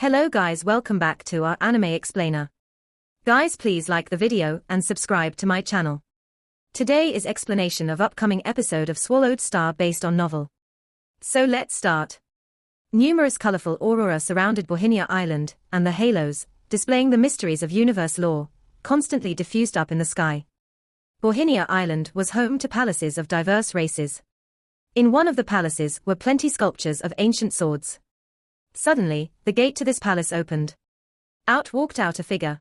Hello guys, welcome back to our anime explainer. Guys, please like the video and subscribe to my channel. Today is explanation of upcoming episode of Swallowed Star based on novel. So let's start. Numerous colorful aurora surrounded Bohinia Island, and the halos, displaying the mysteries of universe lore, constantly diffused up in the sky. Bohinia Island was home to palaces of diverse races. In one of the palaces were plenty sculptures of ancient swords. Suddenly, the gate to this palace opened. Out walked a figure.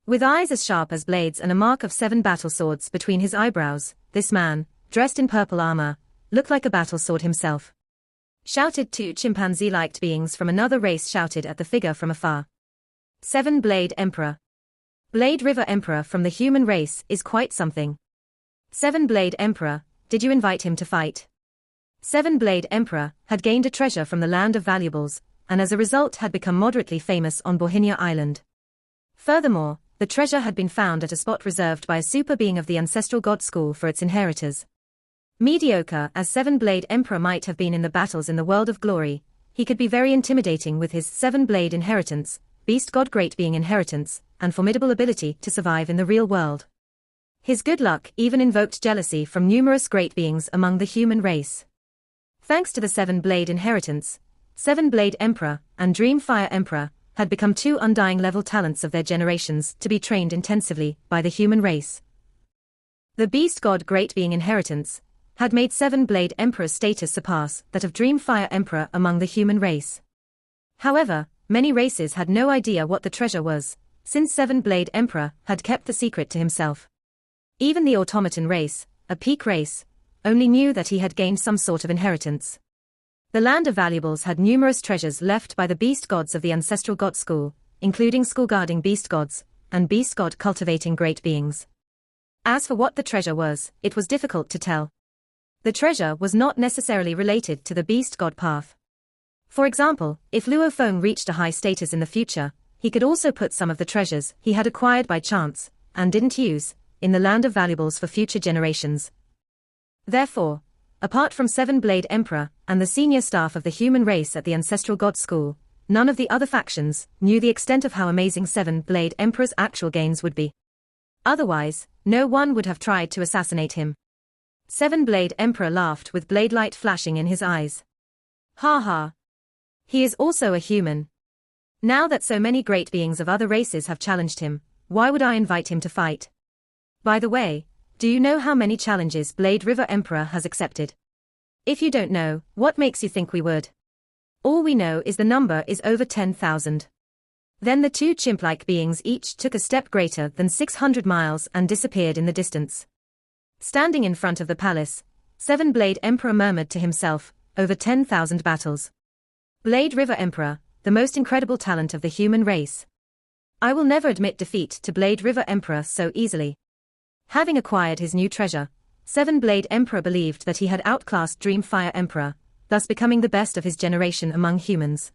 With eyes as sharp as blades and a mark of 7 battle swords between his eyebrows, this man, dressed in purple armor, looked like a battle sword himself. Shouted 2 chimpanzee-like beings from another race shouted at the figure from afar. 7-Blade Emperor. Blade River Emperor from the human race is quite something. 7-Blade Emperor, did you invite him to fight? 7-Blade Emperor had gained a treasure from the Land of Valuables, and as a result had become moderately famous on Bohinia Island. Furthermore, the treasure had been found at a spot reserved by a super being of the ancestral god school for its inheritors. Mediocre as 7-Blade Emperor might have been in the battles in the world of glory, he could be very intimidating with his 7-Blade inheritance, beast god great being inheritance, and formidable ability to survive in the real world. His good luck even invoked jealousy from numerous great beings among the human race. Thanks to the 7-Blade inheritance, 7-Blade Emperor and Dreamfire Emperor had become 2 undying level talents of their generations to be trained intensively by the human race. The Beast God Great Being inheritance had made 7-Blade Emperor's status surpass that of Dreamfire Emperor among the human race. However, many races had no idea what the treasure was, since 7-Blade Emperor had kept the secret to himself. Even the automaton race, a peak race, only knew that he had gained some sort of inheritance. The Land of Valuables had numerous treasures left by the beast gods of the ancestral god school, including school-guarding beast gods, and beast god cultivating great beings. As for what the treasure was, it was difficult to tell. The treasure was not necessarily related to the beast god path. For example, if Luo Feng reached a high status in the future, he could also put some of the treasures he had acquired by chance, and didn't use, in the Land of Valuables for future generations. Therefore, apart from 7-Blade Emperor and the senior staff of the human race at the ancestral god school, none of the other factions knew the extent of how amazing 7-Blade Emperor's actual gains would be. Otherwise, no one would have tried to assassinate him. 7-Blade Emperor laughed with blade light flashing in his eyes. Ha ha. He is also a human. Now that so many great beings of other races have challenged him, why would I invite him to fight? By the way, do you know how many challenges Blade River Emperor has accepted? If you don't know, what makes you think we would? All we know is the number is over 10,000. Then the 2 chimp-like beings each took a step greater than 600 miles and disappeared in the distance. Standing in front of the palace, 7-Blade Emperor murmured to himself, over 10,000 battles. Blade River Emperor, the most incredible talent of the human race. I will never admit defeat to Blade River Emperor so easily. Having acquired his new treasure, 7-Blade Emperor believed that he had outclassed Dreamfire Emperor, thus becoming the best of his generation among humans.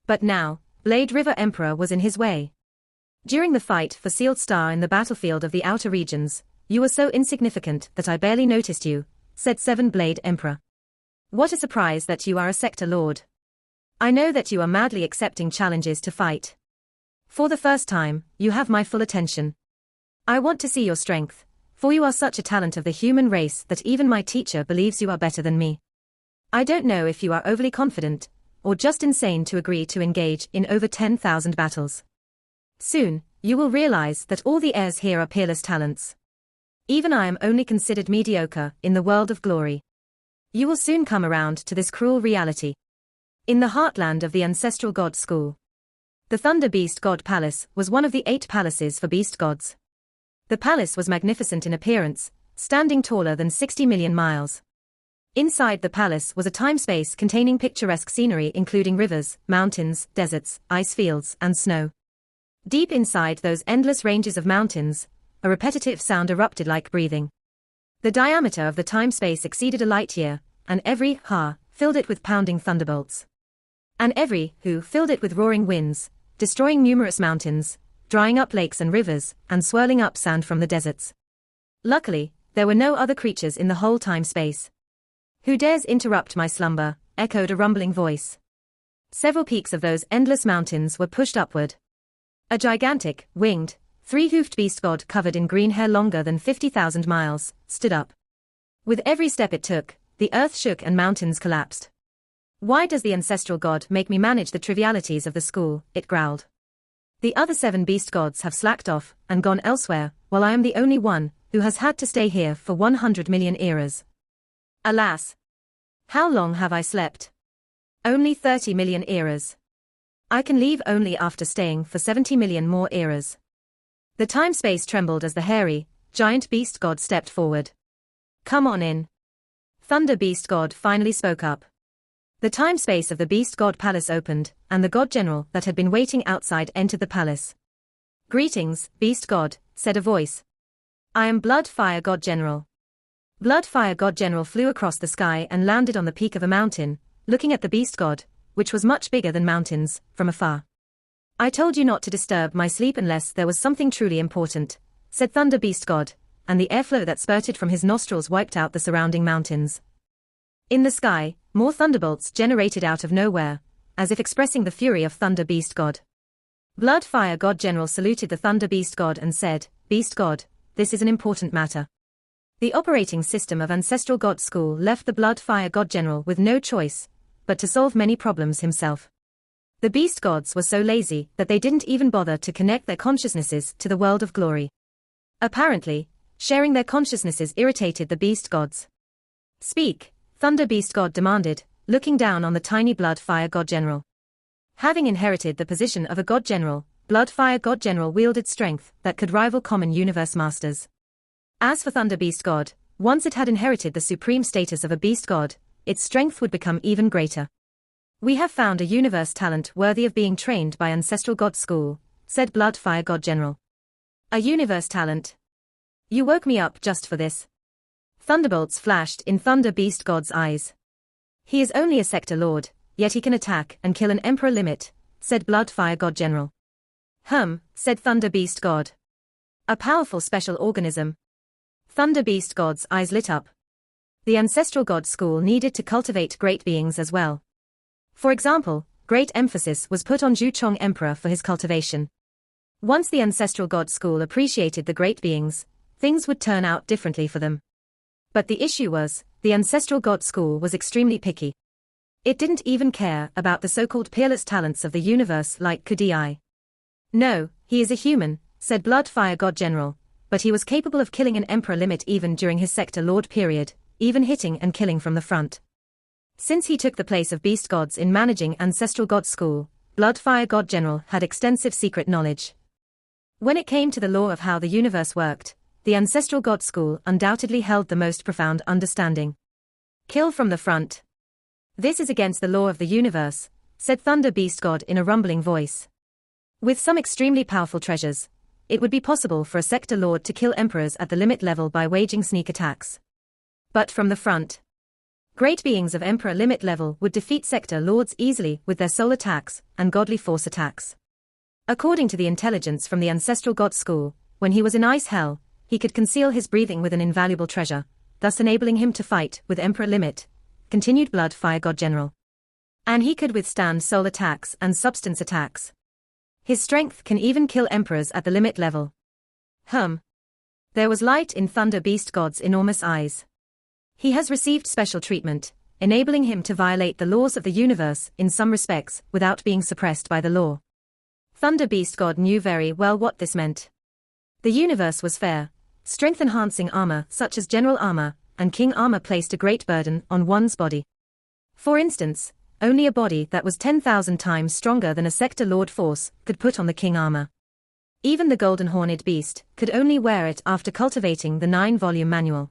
But now, Blade River Emperor was in his way. During the fight for Sealed Star in the battlefield of the outer regions, you were so insignificant that I barely noticed you, said 7-Blade Emperor. What a surprise that you are a sector lord. I know that you are madly accepting challenges to fight. For the first time, you have my full attention. I want to see your strength, for you are such a talent of the human race that even my teacher believes you are better than me. I don't know if you are overly confident, or just insane to agree to engage in over 10,000 battles. Soon, you will realize that all the heirs here are peerless talents. Even I am only considered mediocre in the world of glory. You will soon come around to this cruel reality. In the heartland of the ancestral god school, the Thunder Beast God Palace was one of the 8 palaces for beast gods. The palace was magnificent in appearance, standing taller than 60 million miles. Inside the palace was a time-space containing picturesque scenery including rivers, mountains, deserts, ice fields, and snow. Deep inside those endless ranges of mountains, a repetitive sound erupted like breathing. The diameter of the time-space exceeded a light year, and every ha filled it with pounding thunderbolts. And every hu filled it with roaring winds, destroying numerous mountains, drying up lakes and rivers, and swirling up sand from the deserts. Luckily, there were no other creatures in the whole time-space. Who dares interrupt my slumber? Echoed a rumbling voice. Several peaks of those endless mountains were pushed upward. A gigantic, winged, three-hoofed beast god covered in green hair longer than 50,000 miles, stood up. With every step it took, the earth shook and mountains collapsed. "Why does the ancestral god make me manage the trivialities of the school?" it growled. "The other 7 beast gods have slacked off and gone elsewhere, while I am the only one who has had to stay here for 100 million eras. Alas! How long have I slept? Only 30 million eras. I can leave only after staying for 70 million more eras." The time-space trembled as the hairy, giant beast god stepped forward. "Come on in." Thunder Beast God finally spoke up. The time-space of the Beast God Palace opened, and the God General that had been waiting outside entered the palace. "Greetings, Beast God," said a voice. "I am Blood Fire God General." Blood Fire God General flew across the sky and landed on the peak of a mountain, looking at the Beast God, which was much bigger than mountains, from afar. "I told you not to disturb my sleep unless there was something truly important," said Thunder Beast God, and the airflow that spurted from his nostrils wiped out the surrounding mountains. In the sky, more thunderbolts generated out of nowhere, as if expressing the fury of Thunder Beast God. Blood Fire God General saluted the Thunder Beast God and said, "Beast God, this is an important matter." The operating system of Ancestral God School left the Blood Fire God General with no choice but to solve many problems himself. The Beast Gods were so lazy that they didn't even bother to connect their consciousnesses to the world of glory. Apparently, sharing their consciousnesses irritated the Beast Gods. "Speak," Thunder Beast God demanded, looking down on the tiny Blood Fire God General. Having inherited the position of a God General, Blood Fire God General wielded strength that could rival common universe masters. As for Thunder Beast God, once it had inherited the supreme status of a Beast God, its strength would become even greater. "We have found a universe talent worthy of being trained by Ancestral God School," said Blood Fire God General. "A universe talent? You woke me up just for this." Thunderbolts flashed in Thunder Beast God's eyes. "He is only a sector lord, yet he can attack and kill an emperor limit," said Blood Fire God General. Said Thunder Beast God. "A powerful special organism." Thunder Beast God's eyes lit up. The Ancestral God School needed to cultivate great beings as well. For example, great emphasis was put on Zhu Chong Emperor for his cultivation. Once the Ancestral God School appreciated the great beings, things would turn out differently for them. But the issue was, the Ancestral God School was extremely picky. It didn't even care about the so-called peerless talents of the universe like Kudi. "No, he is a human," said Blood Fire God General, "but he was capable of killing an emperor limit even during his sector lord period, even hitting and killing from the front." Since he took the place of Beast Gods in managing Ancestral God School, Blood Fire God General had extensive secret knowledge. When it came to the law of how the universe worked, the Ancestral God School undoubtedly held the most profound understanding. "Kill from the front. This is against the law of the universe," said Thunder Beast God in a rumbling voice. With some extremely powerful treasures, it would be possible for a sector lord to kill emperors at the limit level by waging sneak attacks. But from the front, great beings of emperor limit level would defeat sector lords easily with their soul attacks and godly force attacks. According to the intelligence from the Ancestral God School, when he was in Ice Hell, he could conceal his breathing with an invaluable treasure, thus enabling him to fight with Emperor Limit, continued Blood Fire God General. And he could withstand soul attacks and substance attacks. His strength can even kill emperors at the limit level. There was light in Thunder Beast God's enormous eyes. He has received special treatment, enabling him to violate the laws of the universe in some respects without being suppressed by the law. Thunder Beast God knew very well what this meant. The universe was fair. Strength-enhancing armor such as General Armor and King Armor placed a great burden on one's body. For instance, only a body that was 10,000 times stronger than a Sector Lord force could put on the King Armor. Even the Golden Horned Beast could only wear it after cultivating the 9-volume manual.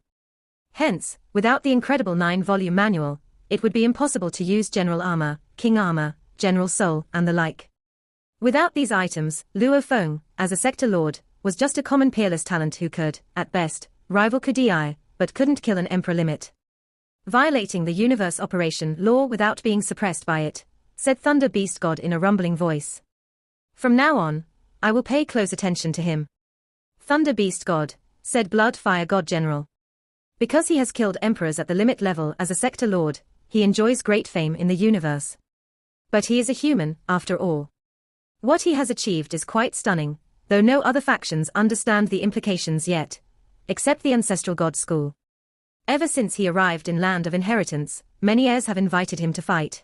Hence, without the incredible 9-volume manual, it would be impossible to use General Armor, King Armor, General Soul, and the like. Without these items, Luo Feng, as a Sector Lord, was just a common peerless talent who could, at best, rival Kudi, but couldn't kill an Emperor Limit. Violating the universe operation law without being suppressed by it, said Thunder Beast God in a rumbling voice. From now on, I will pay close attention to him. Thunder Beast God, said Blood Fire God General. Because he has killed emperors at the limit level as a Sector Lord, he enjoys great fame in the universe. But he is a human, after all. What he has achieved is quite stunning, though no other factions understand the implications yet, except the ancestral god school. Ever since he arrived in Land of Inheritance, many heirs have invited him to fight.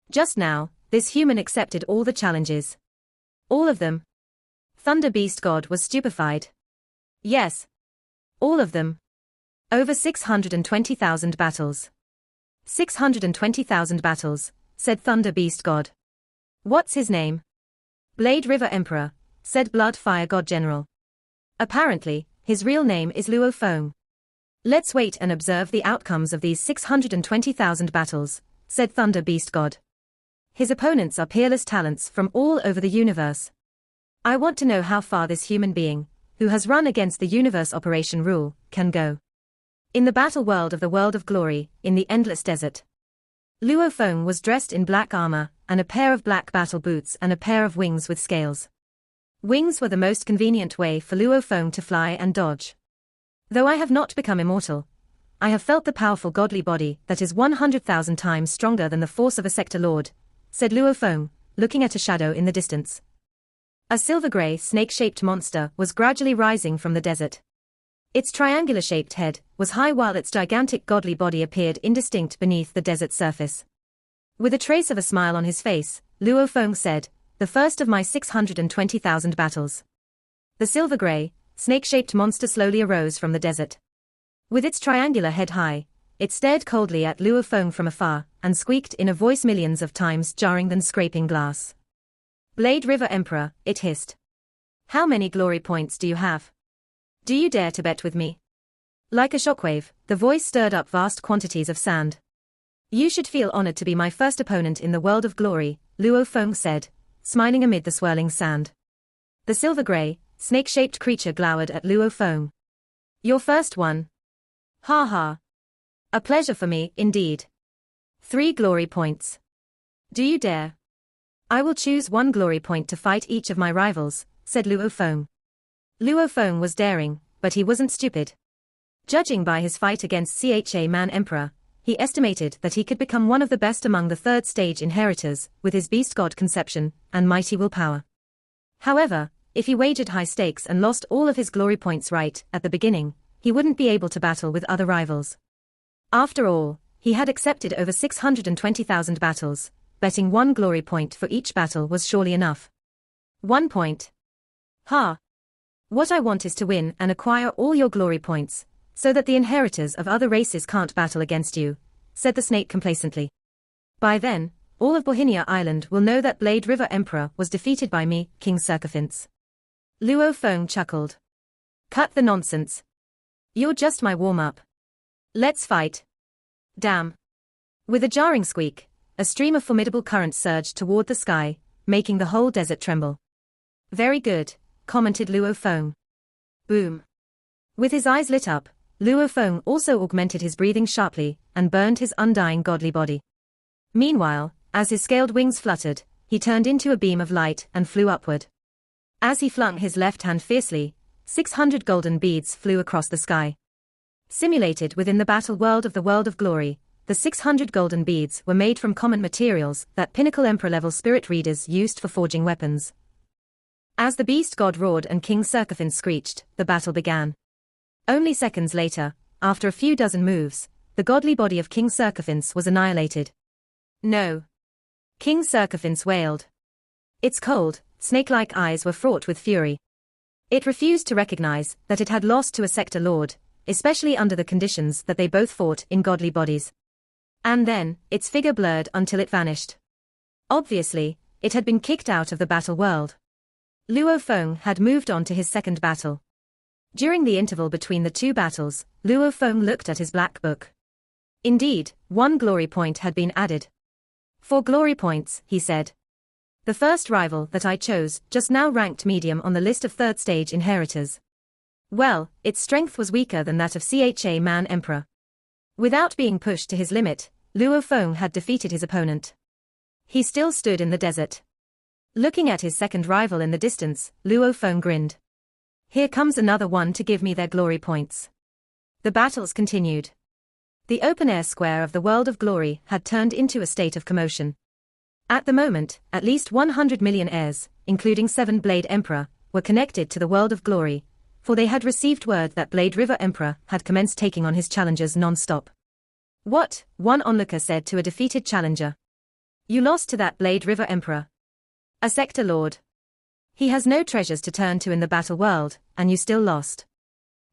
Just now, this human accepted all the challenges. All of them. Thunder Beast God was stupefied. Yes. All of them. Over 620,000 battles. 620,000 battles, said Thunder Beast God. What's his name? Blade River Emperor, said Blood Fire God General. Apparently, his real name is Luo Feng. Let's wait and observe the outcomes of these 620,000 battles, said Thunder Beast God. His opponents are peerless talents from all over the universe. I want to know how far this human being, who has run against the universe Operation Rule, can go. In the battle world of the World of Glory, in the endless desert. Luo Feng was dressed in black armor, and a pair of black battle boots and a pair of wings with scales. Wings were the most convenient way for Luo Feng to fly and dodge. Though I have not become immortal, I have felt the powerful godly body that is 100,000 times stronger than the force of a sector lord, said Luo Feng, looking at a shadow in the distance. A silver-gray snake-shaped monster was gradually rising from the desert. Its triangular-shaped head was high while its gigantic godly body appeared indistinct beneath the desert surface. With a trace of a smile on his face, Luo Feng said, "The first of my 620,000 battles." The silver-gray, snake-shaped monster slowly arose from the desert. With its triangular head high, it stared coldly at Luo Feng from afar, and squeaked in a voice millions of times jarring than scraping glass. "Blade River Emperor," it hissed. "How many glory points do you have? Do you dare to bet with me?" Like a shockwave, the voice stirred up vast quantities of sand. "You should feel honored to be my first opponent in the World of Glory," Luo Feng said, smiling amid the swirling sand. The silver-gray, snake-shaped creature glowered at Luo Feng. "Your first one? Ha ha. A pleasure for me, indeed. 3 glory points. Do you dare? I will choose 1 glory point to fight each of my rivals," said Luo Feng. Luo Feng was daring, but he wasn't stupid. Judging by his fight against Cha Man Emperor, he estimated that he could become one of the best among the third-stage inheritors, with his beast god conception and mighty willpower. However, if he wagered high stakes and lost all of his glory points right at the beginning, he wouldn't be able to battle with other rivals. After all, he had accepted over 620,000 battles, betting 1 glory point for each battle was surely enough. 1 point. Ha! What I want is to win and acquire all your glory points, so that the inheritors of other races can't battle against you, said the snake complacently. By then, all of Bohinia Island will know that Blade River Emperor was defeated by me, King Circumference. Luo Feng chuckled. Cut the nonsense. You're just my warm-up. Let's fight. Damn. With a jarring squeak, a stream of formidable current surged toward the sky, making the whole desert tremble. Very good, commented Luo Feng. Boom. With his eyes lit up, Luo Feng also augmented his breathing sharply and burned his undying godly body. Meanwhile, as his scaled wings fluttered, he turned into a beam of light and flew upward. As he flung his left hand fiercely, 600 golden beads flew across the sky. Simulated within the battle world of the World of Glory, the 600 golden beads were made from common materials that Pinnacle Emperor-level spirit readers used for forging weapons. As the beast god roared and King Circumference screeched, the battle began. Only seconds later, after a few dozen moves, the godly body of King Circumference was annihilated. No. King Circumference wailed. Its cold, snake-like eyes were fraught with fury. It refused to recognize that it had lost to a sector lord, especially under the conditions that they both fought in godly bodies. And then, its figure blurred until it vanished. Obviously, it had been kicked out of the battle world. Luo Feng had moved on to his second battle. During the interval between the two battles, Luo Feng looked at his black book. Indeed, 1 glory point had been added. 4 glory points, he said. The first rival that I chose just now ranked medium on the list of third-stage inheritors. Well, its strength was weaker than that of Cha Man Emperor. Without being pushed to his limit, Luo Feng had defeated his opponent. He still stood in the desert. Looking at his second rival in the distance, Luo Feng grinned. Here comes another one to give me their glory points. The battles continued. The open-air square of the World of Glory had turned into a state of commotion. At the moment, at least 100 million heirs, including 7-Blade Emperor, were connected to the World of Glory, for they had received word that Blade River Emperor had commenced taking on his challengers non-stop. What? One onlooker said to a defeated challenger. You lost to that Blade River Emperor. A sector lord. He has no treasures to turn to in the battle world, and you still lost.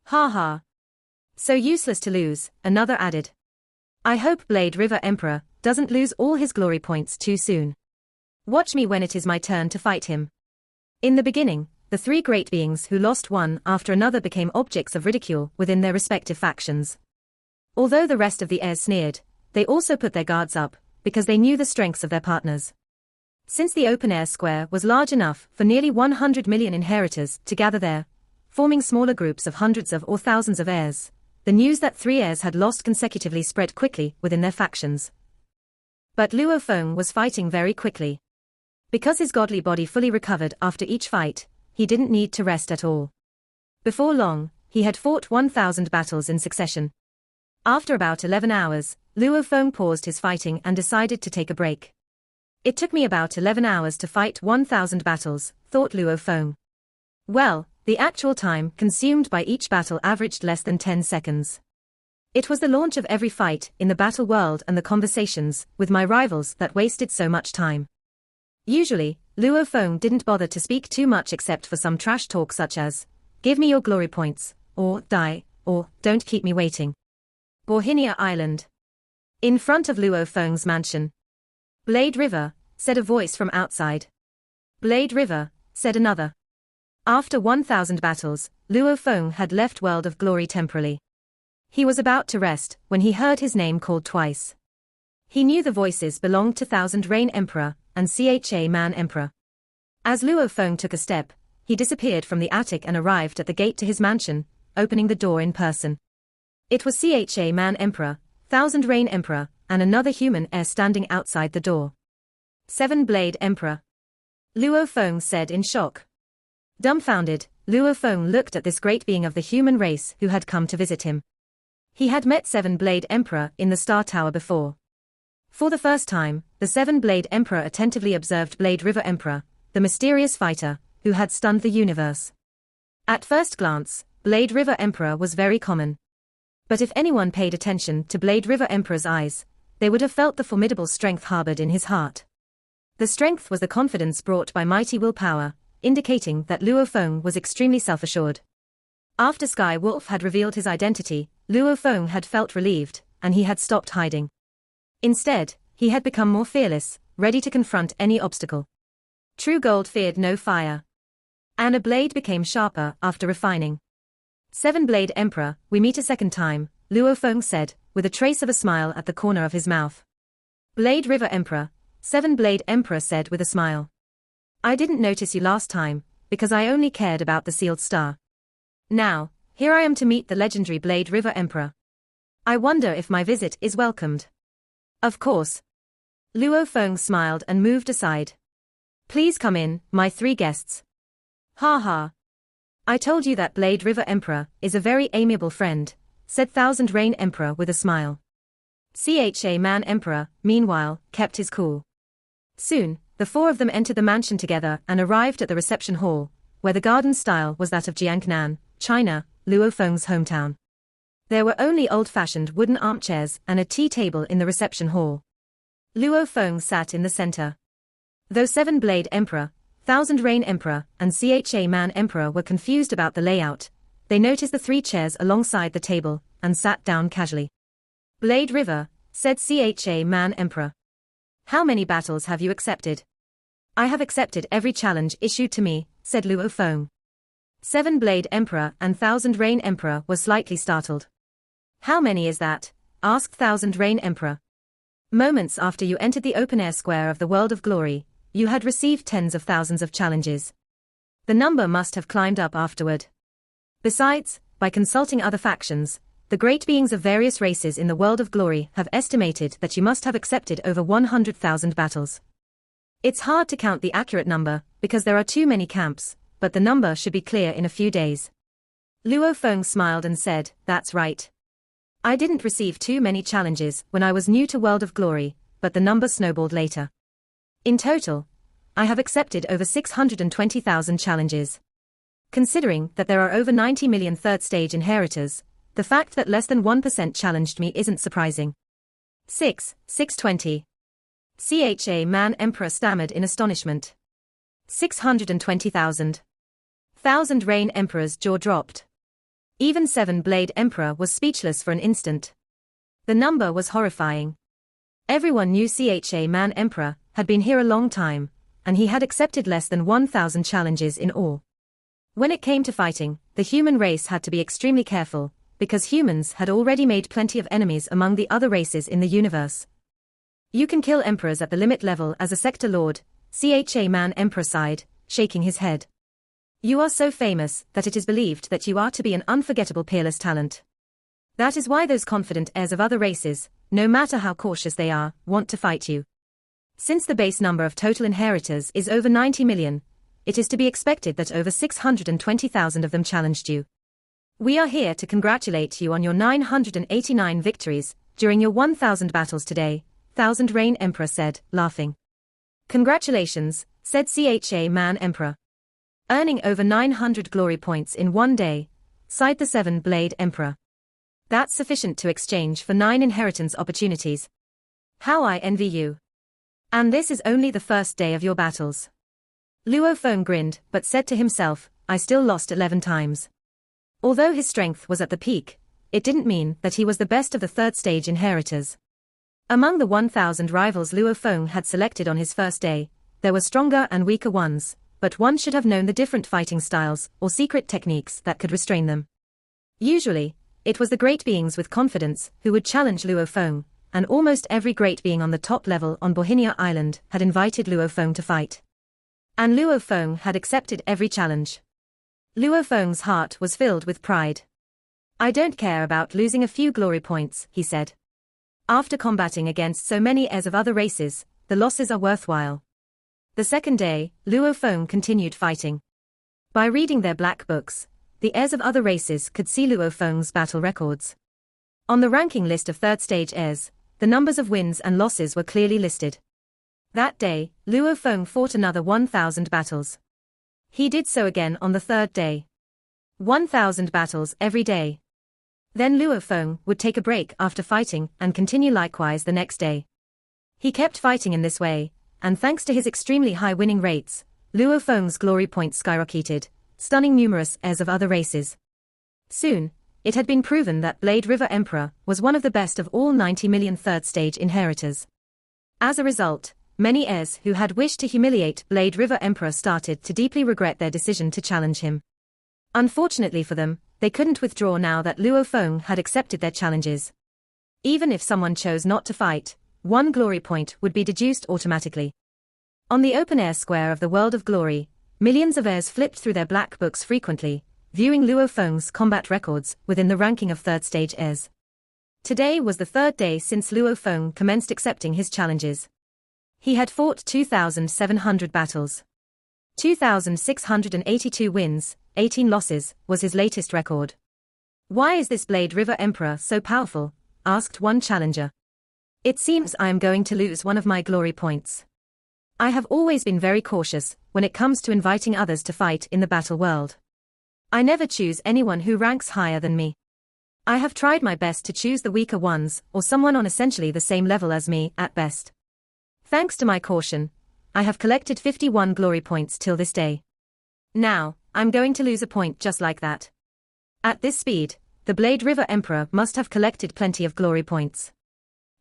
Ha ha. So useless to lose, another added. I hope Blade River Emperor doesn't lose all his glory points too soon. Watch me when it is my turn to fight him. In the beginning, the three great beings who lost one after another became objects of ridicule within their respective factions. Although the rest of the heirs sneered, they also put their guards up, because they knew the strengths of their partners. Since the open-air square was large enough for nearly 100 million inheritors to gather there, forming smaller groups of hundreds of or thousands of heirs, the news that 3 heirs had lost consecutively spread quickly within their factions. But Luo Feng was fighting very quickly. Because his godly body fully recovered after each fight, he didn't need to rest at all. Before long, he had fought 1,000 battles in succession. After about 11 hours, Luo Feng paused his fighting and decided to take a break. It took me about 11 hours to fight 1,000 battles, thought Luo Feng. Well, the actual time consumed by each battle averaged less than 10 seconds. It was the launch of every fight in the battle world and the conversations with my rivals that wasted so much time. Usually, Luo Feng didn't bother to speak too much except for some trash talk such as, give me your glory points, or die, or don't keep me waiting. Borhinia Island. In front of Luo Feng's mansion. Blade River, said a voice from outside. Blade River, said another. After 1,000 battles, Luo Feng had left World of Glory temporarily. He was about to rest when he heard his name called twice. He knew the voices belonged to Thousand Reign Emperor and Cha Man Emperor. As Luo Feng took a step, he disappeared from the attic and arrived at the gate to his mansion, opening the door in person. It was Cha Man Emperor, Thousand Reign Emperor, and another human heir standing outside the door. 7-Blade Emperor. Luo Feng said in shock. Dumbfounded, Luo Feng looked at this great being of the human race who had come to visit him. He had met 7-Blade Emperor in the Star Tower before. For the first time, the 7-Blade Emperor attentively observed Blade River Emperor, the mysterious fighter, who had stunned the universe. At first glance, Blade River Emperor was very common. But if anyone paid attention to Blade River Emperor's eyes, they would have felt the formidable strength harbored in his heart. The strength was the confidence brought by mighty willpower, indicating that Luo Feng was extremely self-assured. After Sky Wolf had revealed his identity, Luo Feng had felt relieved, and he had stopped hiding. Instead, he had become more fearless, ready to confront any obstacle. True gold feared no fire. And a blade became sharper after refining. 7-Blade Emperor, we meet a second time, Luo Feng said, with a trace of a smile at the corner of his mouth. Blade River Emperor, 7-Blade Emperor said with a smile. I didn't notice you last time, because I only cared about the sealed star. Now, here I am to meet the legendary Blade River Emperor. I wonder if my visit is welcomed. Of course. Luo Feng smiled and moved aside. Please come in, my 3 guests. Ha ha. I told you that Blade River Emperor is a very amiable friend, said Thousand Reign Emperor with a smile. Cha Man Emperor, meanwhile, kept his cool. Soon, the 4 of them entered the mansion together and arrived at the reception hall, where the garden style was that of Jiangnan, China, Luo Feng's hometown. There were only old-fashioned wooden armchairs and a tea table in the reception hall. Luo Feng sat in the center. Though 7-Blade Emperor, Thousand Reign Emperor, and Cha Man Emperor were confused about the layout, they noticed the 3 chairs alongside the table, and sat down casually. Blade River, said Cha Man Emperor. How many battles have you accepted? I have accepted every challenge issued to me, said Luo Feng. 7-Blade Emperor and Thousand Reign Emperor were slightly startled. How many is that? Asked Thousand Reign Emperor. Moments after you entered the open-air square of the World of Glory, you had received tens of thousands of challenges. The number must have climbed up afterward. Besides, by consulting other factions, the great beings of various races in the World of Glory have estimated that you must have accepted over 100,000 battles. It's hard to count the accurate number, because there are too many camps, but the number should be clear in a few days. Luo Feng smiled and said, that's right. I didn't receive too many challenges when I was new to World of Glory, but the number snowballed later. In total, I have accepted over 620,000 challenges. Considering that there are over 90 million third-stage inheritors, the fact that less than 1% challenged me isn't surprising. 620. CHA man emperor stammered in astonishment. 620,000. Thousand Reign Emperor's jaw dropped. Even Seven Blade Emperor was speechless for an instant. The number was horrifying. Everyone knew CHA man emperor had been here a long time, and he had accepted less than 1,000 challenges in all. When it came to fighting, the human race had to be extremely careful, because humans had already made plenty of enemies among the other races in the universe. You can kill emperors at the limit level as a sector lord, CHA man emperor sighed, shaking his head. You are so famous that it is believed that you are to be an unforgettable peerless talent. That is why those confident heirs of other races, no matter how cautious they are, want to fight you. Since the base number of total inheritors is over 90 million, it is to be expected that over 620,000 of them challenged you. We are here to congratulate you on your 989 victories during your 1,000 battles today, Thousand Reign Emperor said, laughing. Congratulations, said CHA man emperor. Earning over 900 glory points in one day, sighed the Seven Blade Emperor. That's sufficient to exchange for 9 inheritance opportunities. How I envy you. And this is only the first day of your battles. Luo Feng grinned, but said to himself, I still lost 11 times. Although his strength was at the peak, it didn't mean that he was the best of the third-stage inheritors. Among the 1,000 rivals Luo Feng had selected on his first day, there were stronger and weaker ones, but one should have known the different fighting styles or secret techniques that could restrain them. Usually, it was the great beings with confidence who would challenge Luo Feng, and almost every great being on the top level on Bohinia Island had invited Luo Feng to fight. And Luo Feng had accepted every challenge. Luo Feng's heart was filled with pride. I don't care about losing a few glory points, he said. After combating against so many heirs of other races, the losses are worthwhile. The second day, Luo Feng continued fighting. By reading their black books, the heirs of other races could see Luo Feng's battle records. On the ranking list of third-stage heirs, the numbers of wins and losses were clearly listed. That day, Luo Feng fought another 1,000 battles. He did so again on the third day. 1,000 battles every day. Then Luo Feng would take a break after fighting and continue likewise the next day. He kept fighting in this way, and thanks to his extremely high winning rates, Luo Feng's glory points skyrocketed, stunning numerous heirs of other races. Soon, it had been proven that Blade River Emperor was one of the best of all 90 million third-stage inheritors. As a result, many heirs who had wished to humiliate Blade River Emperor started to deeply regret their decision to challenge him. Unfortunately for them, they couldn't withdraw now that Luo Feng had accepted their challenges. Even if someone chose not to fight, 1 glory point would be deduced automatically. On the open-air square of the World of Glory, millions of heirs flipped through their black books frequently, viewing Luo Feng's combat records within the ranking of third-stage heirs. Today was the third day since Luo Feng commenced accepting his challenges. He had fought 2,700 battles. 2,682 wins, 18 losses, was his latest record. Why is this Blade River Emperor so powerful? Asked one challenger. It seems I am going to lose one of my glory points. I have always been very cautious when it comes to inviting others to fight in the battle world. I never choose anyone who ranks higher than me. I have tried my best to choose the weaker ones or someone on essentially the same level as me at best. Thanks to my caution, I have collected 51 glory points till this day. Now, I'm going to lose a point just like that. At this speed, the Blade River Emperor must have collected plenty of glory points.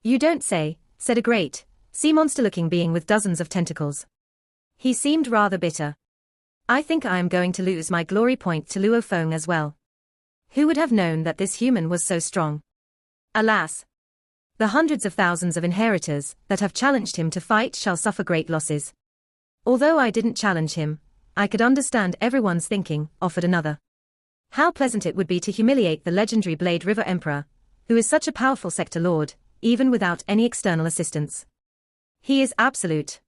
You don't say, said a great, sea monster-looking being with dozens of tentacles. He seemed rather bitter. I think I am going to lose my glory point to Luo Feng as well. Who would have known that this human was so strong? Alas! The hundreds of thousands of inheritors that have challenged him to fight shall suffer great losses. Although I didn't challenge him, I could understand everyone's thinking, offered another. How pleasant it would be to humiliate the legendary Blade River Emperor, who is such a powerful sector lord, even without any external assistance. He is absolute.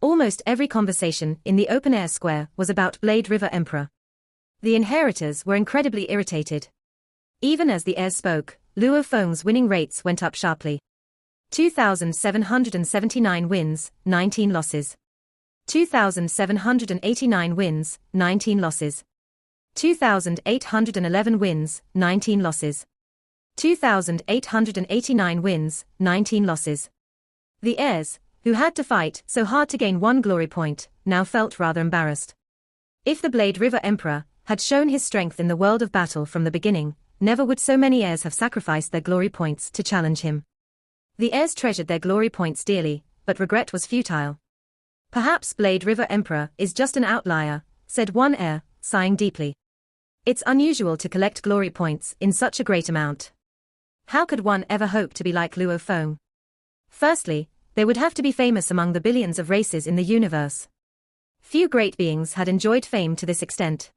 Almost every conversation in the open-air square was about Blade River Emperor. The inheritors were incredibly irritated. Even as the heirs spoke, Luo Feng's winning rates went up sharply. 2,779 wins, 19 losses. 2,789 wins, 19 losses. 2,811 wins, 19 losses. 2,889 wins, 19 losses. The heirs, who had to fight so hard to gain one glory point, now felt rather embarrassed. If the Blade River Emperor had shown his strength in the world of battle from the beginning, never would so many heirs have sacrificed their glory points to challenge him. The heirs treasured their glory points dearly, but regret was futile. Perhaps Blade River Emperor is just an outlier, said one heir, sighing deeply. It's unusual to collect glory points in such a great amount. How could one ever hope to be like Luo Feng? Firstly, they would have to be famous among the billions of races in the universe. Few great beings had enjoyed fame to this extent.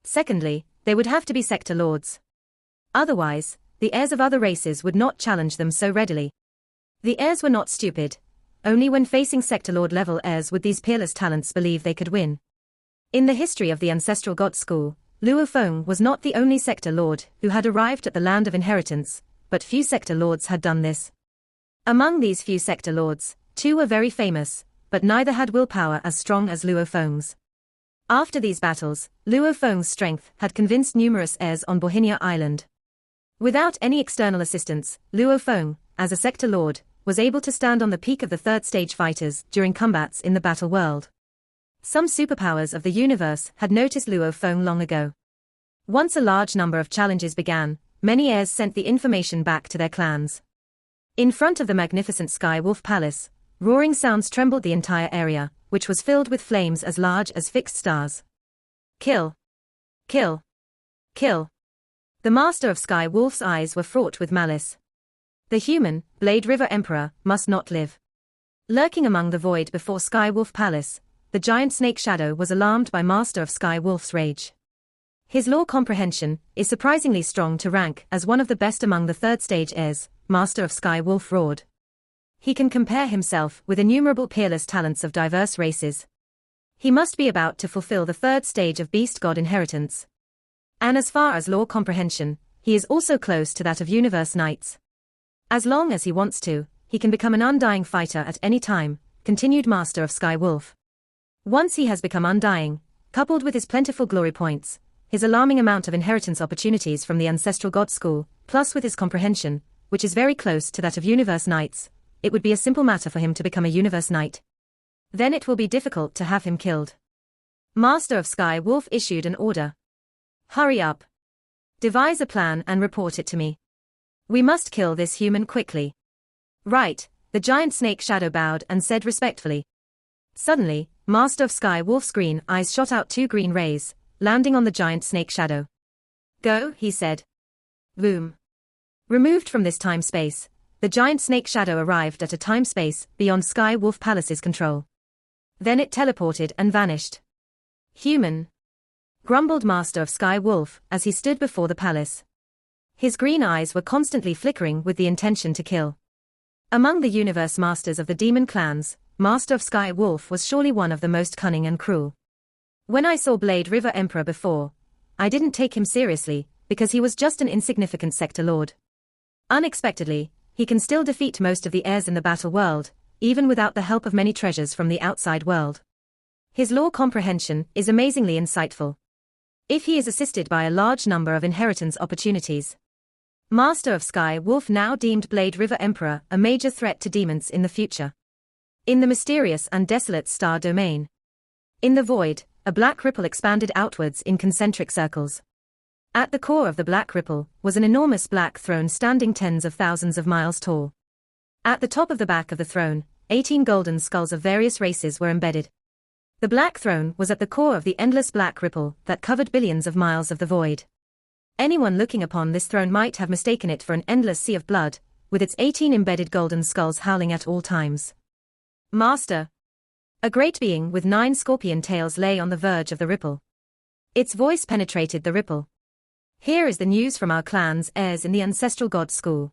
Secondly, they would have to be sector lords. Otherwise, the heirs of other races would not challenge them so readily. The heirs were not stupid. Only when facing sector lord level heirs would these peerless talents believe they could win. In the history of the Ancestral God School, Luo Feng was not the only sector lord who had arrived at the land of inheritance, but few sector lords had done this. Among these few sector lords, two were very famous, but neither had willpower as strong as Luo Feng's. After these battles, Luo Feng's strength had convinced numerous heirs on Bohinia Island. Without any external assistance, Luo Feng, as a sector lord, was able to stand on the peak of the third stage fighters during combats in the battle world. Some superpowers of the universe had noticed Luo Feng long ago. Once a large number of challenges began, many heirs sent the information back to their clans. In front of the magnificent Sky Wolf Palace, roaring sounds trembled the entire area, which was filled with flames as large as fixed stars. Kill! Kill! Kill! The master of Sky Wolf's eyes were fraught with malice. The human, Blade River Emperor, must not live. Lurking among the void before Sky Wolf Palace, the giant snake Shadow was alarmed by Master of Sky Wolf's rage. His law comprehension is surprisingly strong to rank as one of the best among the third stage heirs, Master of Sky Wolf roared. He can compare himself with innumerable peerless talents of diverse races. He must be about to fulfill the third stage of Beast God inheritance. And as far as law comprehension, he is also close to that of Universe Knights. As long as he wants to, he can become an undying fighter at any time, continued Master of Sky Wolf. Once he has become undying, coupled with his plentiful glory points, his alarming amount of inheritance opportunities from the Ancestral God School, plus with his comprehension, which is very close to that of Universe Knights, it would be a simple matter for him to become a Universe Knight. Then it will be difficult to have him killed. Master of Sky Wolf issued an order. Hurry up. Devise a plan and report it to me. We must kill this human quickly. Right, the giant snake Shadow bowed and said respectfully. Suddenly, Master of Sky Wolf's green eyes shot out two green rays, landing on the giant snake Shadow. Go, he said. Boom. Removed from this time-space, the giant snake Shadow arrived at a time-space beyond Sky Wolf Palace's control. Then it teleported and vanished. Human. Grumbled Master of Sky Wolf as he stood before the palace. His green eyes were constantly flickering with the intention to kill. Among the universe masters of the demon clans, Master of Sky Wolf was surely one of the most cunning and cruel. When I saw Blade River Emperor before, I didn't take him seriously, because he was just an insignificant sector lord. Unexpectedly, he can still defeat most of the heirs in the battle world, even without the help of many treasures from the outside world. His law comprehension is amazingly insightful. If he is assisted by a large number of inheritance opportunities. Master of Sky Wolf now deemed Blade River Emperor a major threat to demons in the future. In the mysterious and desolate star domain. In the void, a black ripple expanded outwards in concentric circles. At the core of the black ripple was an enormous black throne standing tens of thousands of miles tall. At the top of the back of the throne, 18 golden skulls of various races were embedded. The black throne was at the core of the endless black ripple that covered billions of miles of the void. Anyone looking upon this throne might have mistaken it for an endless sea of blood, with its 18 embedded golden skulls howling at all times. Master. A great being with 9 scorpion tails lay on the verge of the ripple. Its voice penetrated the ripple. Here is the news from our clan's heirs in the Ancestral God School.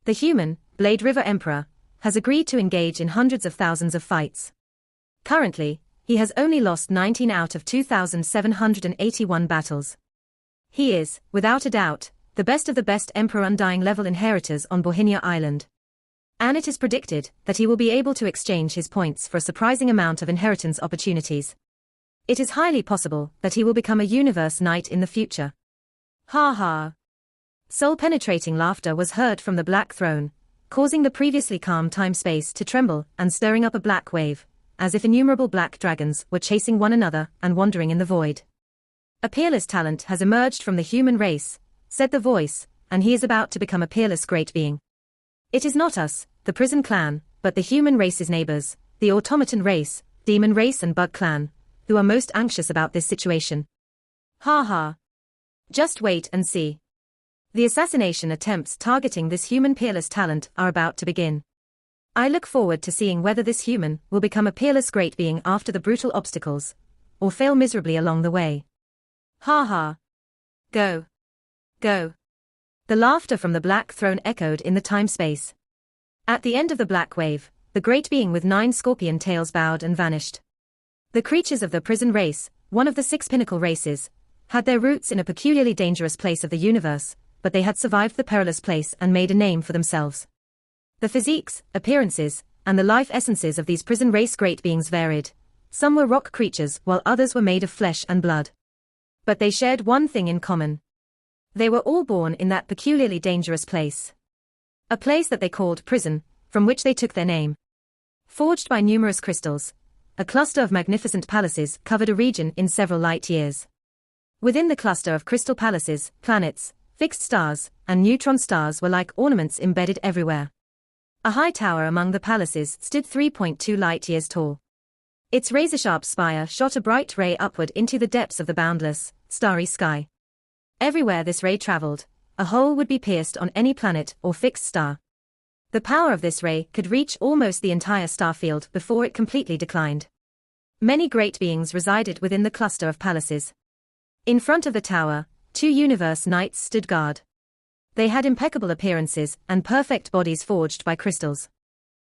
The human, Blade River Emperor, has agreed to engage in hundreds of thousands of fights. Currently, he has only lost 19 out of 2,781 battles. He is, without a doubt, the best of the best Emperor Undying level inheritors on Bohinia Island. And it is predicted that he will be able to exchange his points for a surprising amount of inheritance opportunities. It is highly possible that he will become a universe knight in the future. Ha ha. Soul-penetrating laughter was heard from the Black Throne, causing the previously calm time-space to tremble and stirring up a black wave, as if innumerable black dragons were chasing one another and wandering in the void. A peerless talent has emerged from the human race, said the voice, and he is about to become a peerless great being. It is not us, the prison clan, but the human race's neighbors, the automaton race, demon race and bug clan, who are most anxious about this situation. Ha ha. Just wait and see. The assassination attempts targeting this human peerless talent are about to begin. I look forward to seeing whether this human will become a peerless great being after the brutal obstacles, or fail miserably along the way. Ha ha. Go. Go. The laughter from the Black Throne echoed in the time-space. At the end of the black wave, the great being with 9 scorpion tails bowed and vanished. The creatures of the prison race, one of the 6 pinnacle races, had their roots in a peculiarly dangerous place of the universe, but they had survived the perilous place and made a name for themselves. The physiques, appearances, and the life essences of these prison race great beings varied. Some were rock creatures while others were made of flesh and blood. But they shared one thing in common. They were all born in that peculiarly dangerous place. A place that they called prison, from which they took their name. Forged by numerous crystals, a cluster of magnificent palaces covered a region in several light years. Within the cluster of crystal palaces, planets, fixed stars, and neutron stars were like ornaments embedded everywhere. A high tower among the palaces stood 3.2 light-years tall. Its razor-sharp spire shot a bright ray upward into the depths of the boundless, starry sky. Everywhere this ray traveled, a hole would be pierced on any planet or fixed star. The power of this ray could reach almost the entire star field before it completely declined. Many great beings resided within the cluster of palaces. In front of the tower, 2 universe knights stood guard. They had impeccable appearances and perfect bodies forged by crystals.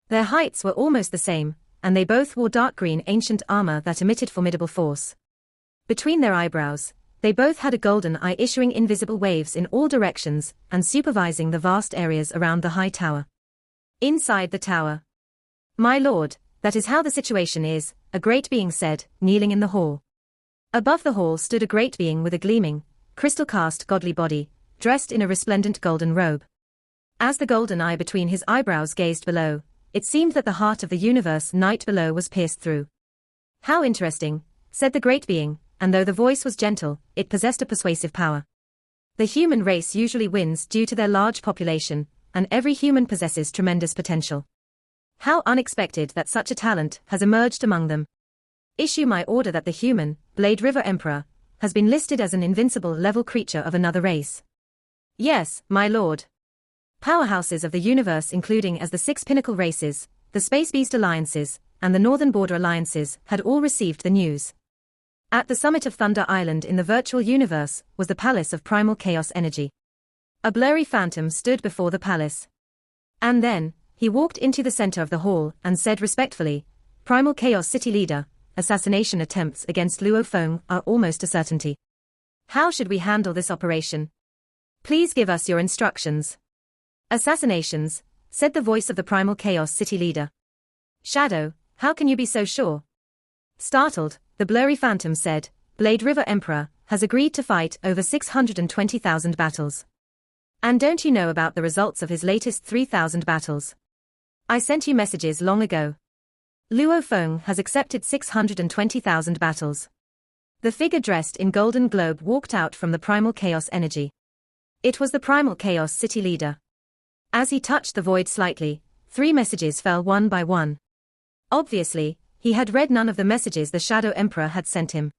Their heights were almost the same, and they both wore dark green ancient armor that emitted formidable force. Between their eyebrows, they both had a golden eye issuing invisible waves in all directions and supervising the vast areas around the high tower. Inside the tower. My lord, that is how the situation is, a great being said, kneeling in the hall. Above the hall stood a great being with a gleaming, crystal-cast godly body, dressed in a resplendent golden robe. As the golden eye between his eyebrows gazed below, it seemed that the heart of the universe knight below was pierced through. How interesting, said the great being, and though the voice was gentle, it possessed a persuasive power. The human race usually wins due to their large population, and every human possesses tremendous potential. How unexpected that such a talent has emerged among them. Issue my order that the human, Blade River Emperor, has been listed as an invincible level creature of another race. Yes, my lord. Powerhouses of the universe including as the 6 pinnacle races, the Space Beast Alliances, and the Northern Border Alliances had all received the news. At the summit of Thunder Island in the virtual universe was the Palace of Primal Chaos Energy. A blurry phantom stood before the palace. And then, he walked into the center of the hall and said respectfully, Primal Chaos City Leader, assassination attempts against Luo Feng are almost a certainty. How should we handle this operation? Please give us your instructions. Assassinations, said the voice of the Primal Chaos City Leader. Shadow, how can you be so sure? Startled, the blurry phantom said, Blade River Emperor has agreed to fight over 620,000 battles. And don't you know about the results of his latest 3,000 battles? I sent you messages long ago. Luo Feng has accepted 620,000 battles. The figure dressed in golden globe walked out from the Primal Chaos Energy. It was the Primal Chaos City Leader. As he touched the void slightly, 3 messages fell one by one. Obviously, he had read none of the messages the Shadow Emperor had sent him.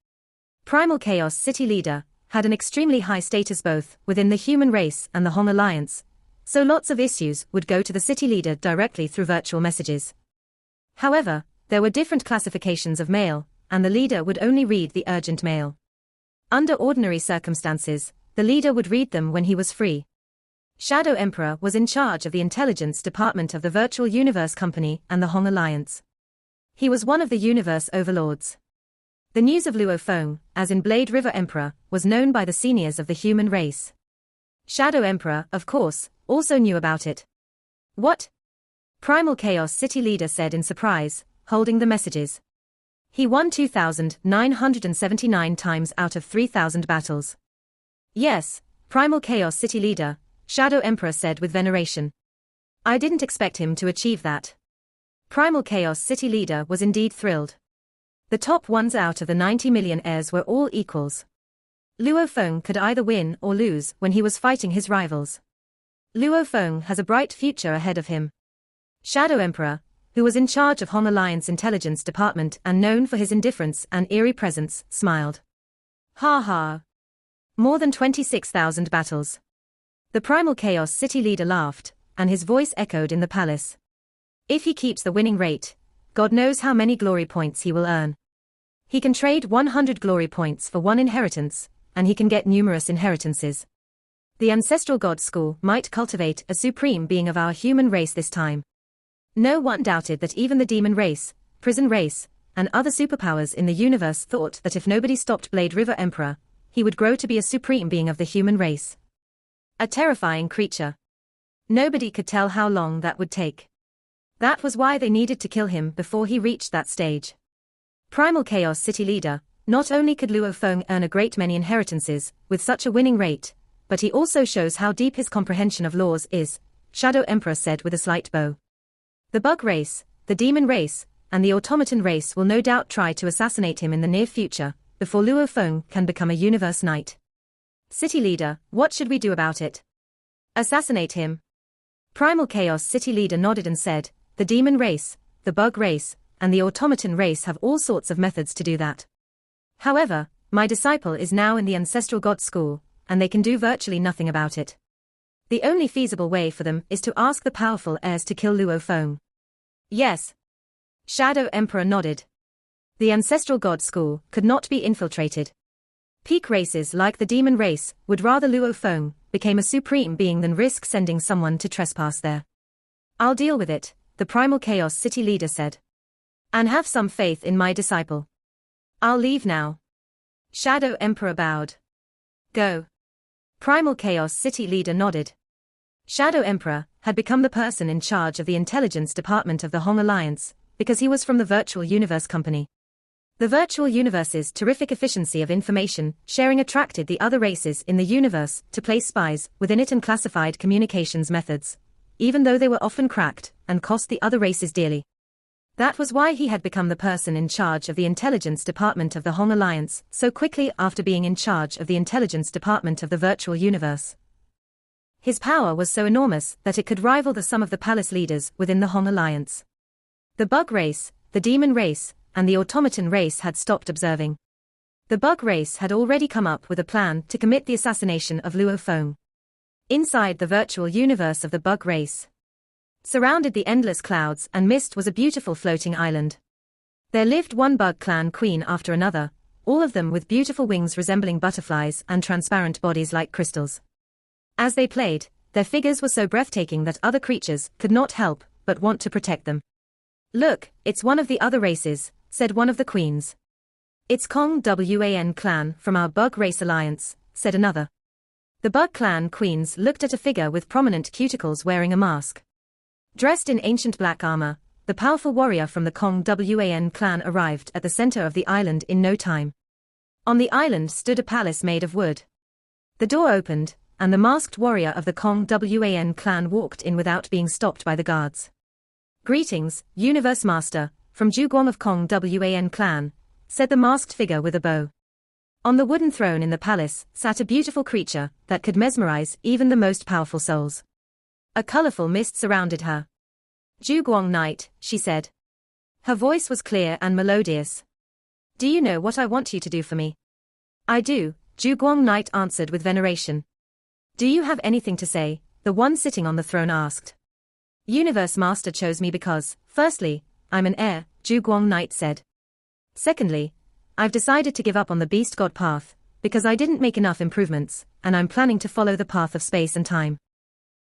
Primal Chaos City Leader had an extremely high status both within the human race and the Hong Alliance, so lots of issues would go to the city leader directly through virtual messages. However, there were different classifications of mail, and the leader would only read the urgent mail. Under ordinary circumstances, the leader would read them when he was free. Shadow Emperor was in charge of the intelligence department of the Virtual Universe Company and the Hong Alliance. He was one of the universe overlords. The news of Luo Feng, as in Blade River Emperor, was known by the seniors of the human race. Shadow Emperor, of course, also knew about it. What? Primal Chaos City Leader said in surprise, holding the messages. He won 2,979 times out of 3,000 battles. Yes, Primal Chaos City Leader, Shadow Emperor said with veneration. I didn't expect him to achieve that. Primal Chaos City Leader was indeed thrilled. The top ones out of the 90 million heirs were all equals. Luo Feng could either win or lose when he was fighting his rivals. Luo Feng has a bright future ahead of him. Shadow Emperor, who was in charge of Hong Alliance Intelligence Department and known for his indifference and eerie presence, smiled. Ha ha. More than 26,000 battles. The Primal Chaos City Leader laughed, and his voice echoed in the palace. If he keeps the winning rate, God knows how many glory points he will earn. He can trade 100 glory points for one inheritance, and he can get numerous inheritances. The Ancestral God School might cultivate a supreme being of our human race this time. No one doubted that even the demon race, prison race, and other superpowers in the universe thought that if nobody stopped Blade River Emperor, he would grow to be a supreme being of the human race. A terrifying creature. Nobody could tell how long that would take. That was why they needed to kill him before he reached that stage. Primal Chaos City Leader, not only could Luo Feng earn a great many inheritances with such a winning rate, but he also shows how deep his comprehension of laws is, Shadow Emperor said with a slight bow. The bug race, the demon race, and the automaton race will no doubt try to assassinate him in the near future, before Luo Feng can become a universe knight. City Leader, what should we do about it? Assassinate him. Primal Chaos City Leader nodded and said, the demon race, the bug race, and the automaton race have all sorts of methods to do that. However, my disciple is now in the Ancestral God School, and they can do virtually nothing about it. The only feasible way for them is to ask the powerful heirs to kill Luo Feng. Yes. Shadow Emperor nodded. The Ancestral God School could not be infiltrated. Peak races like the demon race would rather Luo Feng became a supreme being than risk sending someone to trespass there. I'll deal with it, the Primal Chaos City Leader said. And have some faith in my disciple. I'll leave now. Shadow Emperor bowed. Go. Primal Chaos City Leader nodded. Shadow Emperor had become the person in charge of the intelligence department of the Hong Alliance, because he was from the Virtual Universe Company. The Virtual Universe's terrific efficiency of information sharing attracted the other races in the universe to place spies within it and classified communications methods, even though they were often cracked and cost the other races dearly. That was why he had become the person in charge of the intelligence department of the Hong Alliance so quickly after being in charge of the intelligence department of the Virtual Universe. His power was so enormous that it could rival the sum of the palace leaders within the Hong Alliance. The bug race, the demon race, and the automaton race had stopped observing. The bug race had already come up with a plan to commit the assassination of Luo Feng. Inside the virtual universe of the bug race, surrounded the endless clouds and mist, was a beautiful floating island. There lived one bug clan queen after another, all of them with beautiful wings resembling butterflies and transparent bodies like crystals. As they played, their figures were so breathtaking that other creatures could not help but want to protect them. Look, it's one of the other races, said one of the queens. It's Kong Wan clan from our Bug Race Alliance, said another. The Bug Clan queens looked at a figure with prominent cuticles wearing a mask. Dressed in ancient black armor, the powerful warrior from the Kong Wan clan arrived at the center of the island in no time. On the island stood a palace made of wood. The door opened, and the masked warrior of the Kong Wan clan walked in without being stopped by the guards. Greetings, Universe Master, from Zhuguang of Kong Wan clan, said the masked figure with a bow. On the wooden throne in the palace sat a beautiful creature that could mesmerize even the most powerful souls. A colorful mist surrounded her. Zhuguang Knight, she said. Her voice was clear and melodious. Do you know what I want you to do for me? I do, Zhuguang Knight answered with veneration. Do you have anything to say? The one sitting on the throne asked. Universe Master chose me because, firstly, I'm an heir, Zhuguang Knight said. Secondly, I've decided to give up on the beast god path, because I didn't make enough improvements, and I'm planning to follow the path of space and time.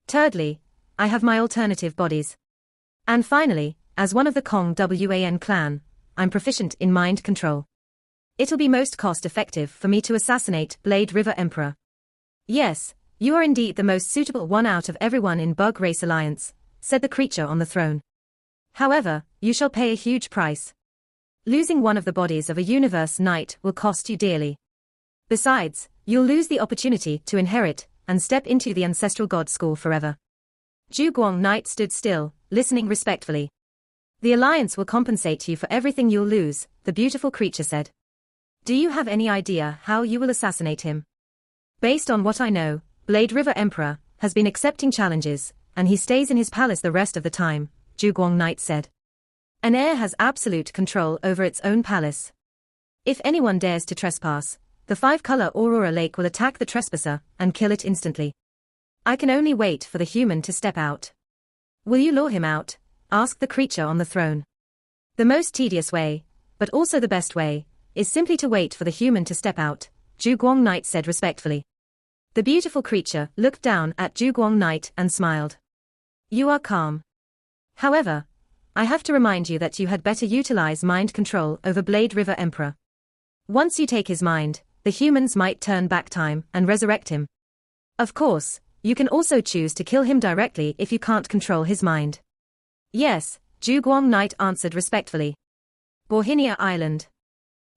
Thirdly, I have my alternative bodies. And finally, as one of the Kong Wan clan, I'm proficient in mind control. It'll be most cost-effective for me to assassinate Blade River Emperor. Yes, you are indeed the most suitable one out of everyone in Bug Race Alliance, said the creature on the throne. However, you shall pay a huge price. Losing one of the bodies of a universe knight will cost you dearly. Besides, you'll lose the opportunity to inherit and step into the ancestral god school forever. Zhuguang Knight stood still, listening respectfully. The Alliance will compensate you for everything you'll lose, the beautiful creature said. Do you have any idea how you will assassinate him? Based on what I know, Blade River Emperor has been accepting challenges, and he stays in his palace the rest of the time, Zhuguang Knight said. An heir has absolute control over its own palace. If anyone dares to trespass, the five-color Aurora Lake will attack the trespasser and kill it instantly. I can only wait for the human to step out. Will you lure him out? Asked the creature on the throne. The most tedious way, but also the best way, is simply to wait for the human to step out, Zhuguang Knight said respectfully. The beautiful creature looked down at Zhuguang Knight and smiled. You are calm. However, I have to remind you that you had better utilize mind control over Blade River Emperor. Once you take his mind, the humans might turn back time and resurrect him. Of course, you can also choose to kill him directly if you can't control his mind. Yes, Zhuguang Knight answered respectfully. Borhinia Island.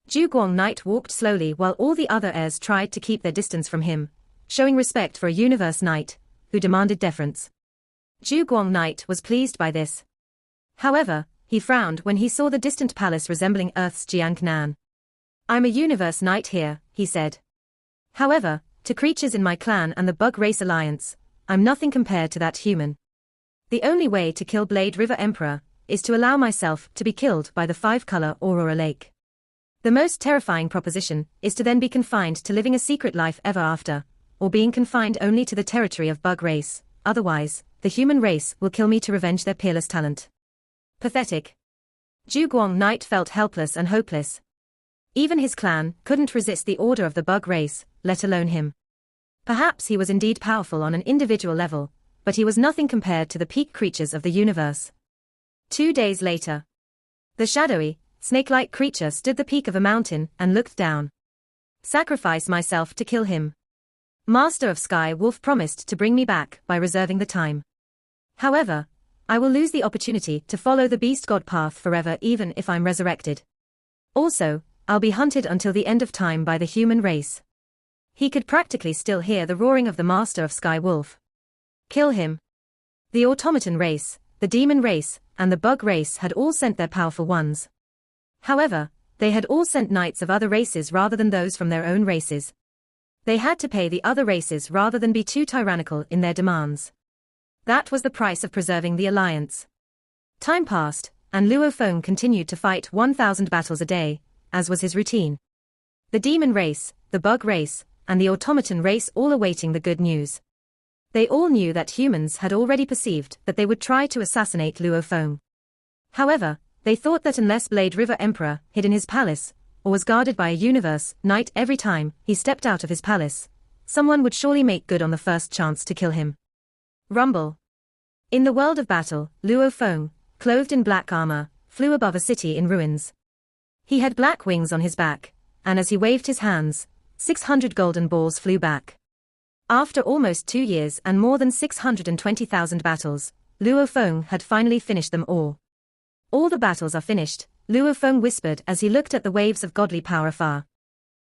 Zhuguang Knight walked slowly while all the other heirs tried to keep their distance from him, showing respect for a universe knight, who demanded deference. Zhuguang Knight was pleased by this. However, he frowned when he saw the distant palace resembling Earth's Jiangnan. I'm a universe knight here, he said. However, to creatures in my clan and the Bug Race Alliance, I'm nothing compared to that human. The only way to kill Blade River Emperor is to allow myself to be killed by the five-color Aurora Lake. The most terrifying proposition is to then be confined to living a secret life ever after, or being confined only to the territory of Bug Race, otherwise, the human race will kill me to revenge their peerless talent. Pathetic. Zhuguang Knight felt helpless and hopeless. Even his clan couldn't resist the order of the Bug Race, let alone him. Perhaps he was indeed powerful on an individual level, but he was nothing compared to the peak creatures of the universe. 2 days later. The shadowy, snake-like creature stood the peak of a mountain and looked down. Sacrifice myself to kill him. Master of Sky Wolf promised to bring me back by reserving the time. However, I will lose the opportunity to follow the beast god path forever even if I'm resurrected. Also, I'll be hunted until the end of time by the human race. He could practically still hear the roaring of the Master of Sky Wolf. Kill him. The automaton race, the demon race, and the bug race had all sent their powerful ones. However, they had all sent knights of other races rather than those from their own races. They had to pay the other races rather than be too tyrannical in their demands. That was the price of preserving the alliance. Time passed, and Luo Feng continued to fight 1,000 battles a day, as was his routine. The demon race, the bug race, and the automaton race all awaiting the good news. They all knew that humans had already perceived that they would try to assassinate Luo Feng. However, they thought that unless Blade River Emperor hid in his palace, or was guarded by a universe knight every time he stepped out of his palace, someone would surely make good on the first chance to kill him. Rumble. In the world of battle, Luo Feng, clothed in black armor, flew above a city in ruins. He had black wings on his back, and as he waved his hands, 600 golden balls flew back. After almost 2 years and more than 620,000 battles, Luo Feng had finally finished them all. All the battles are finished, Luo Feng whispered as he looked at the waves of godly power afar.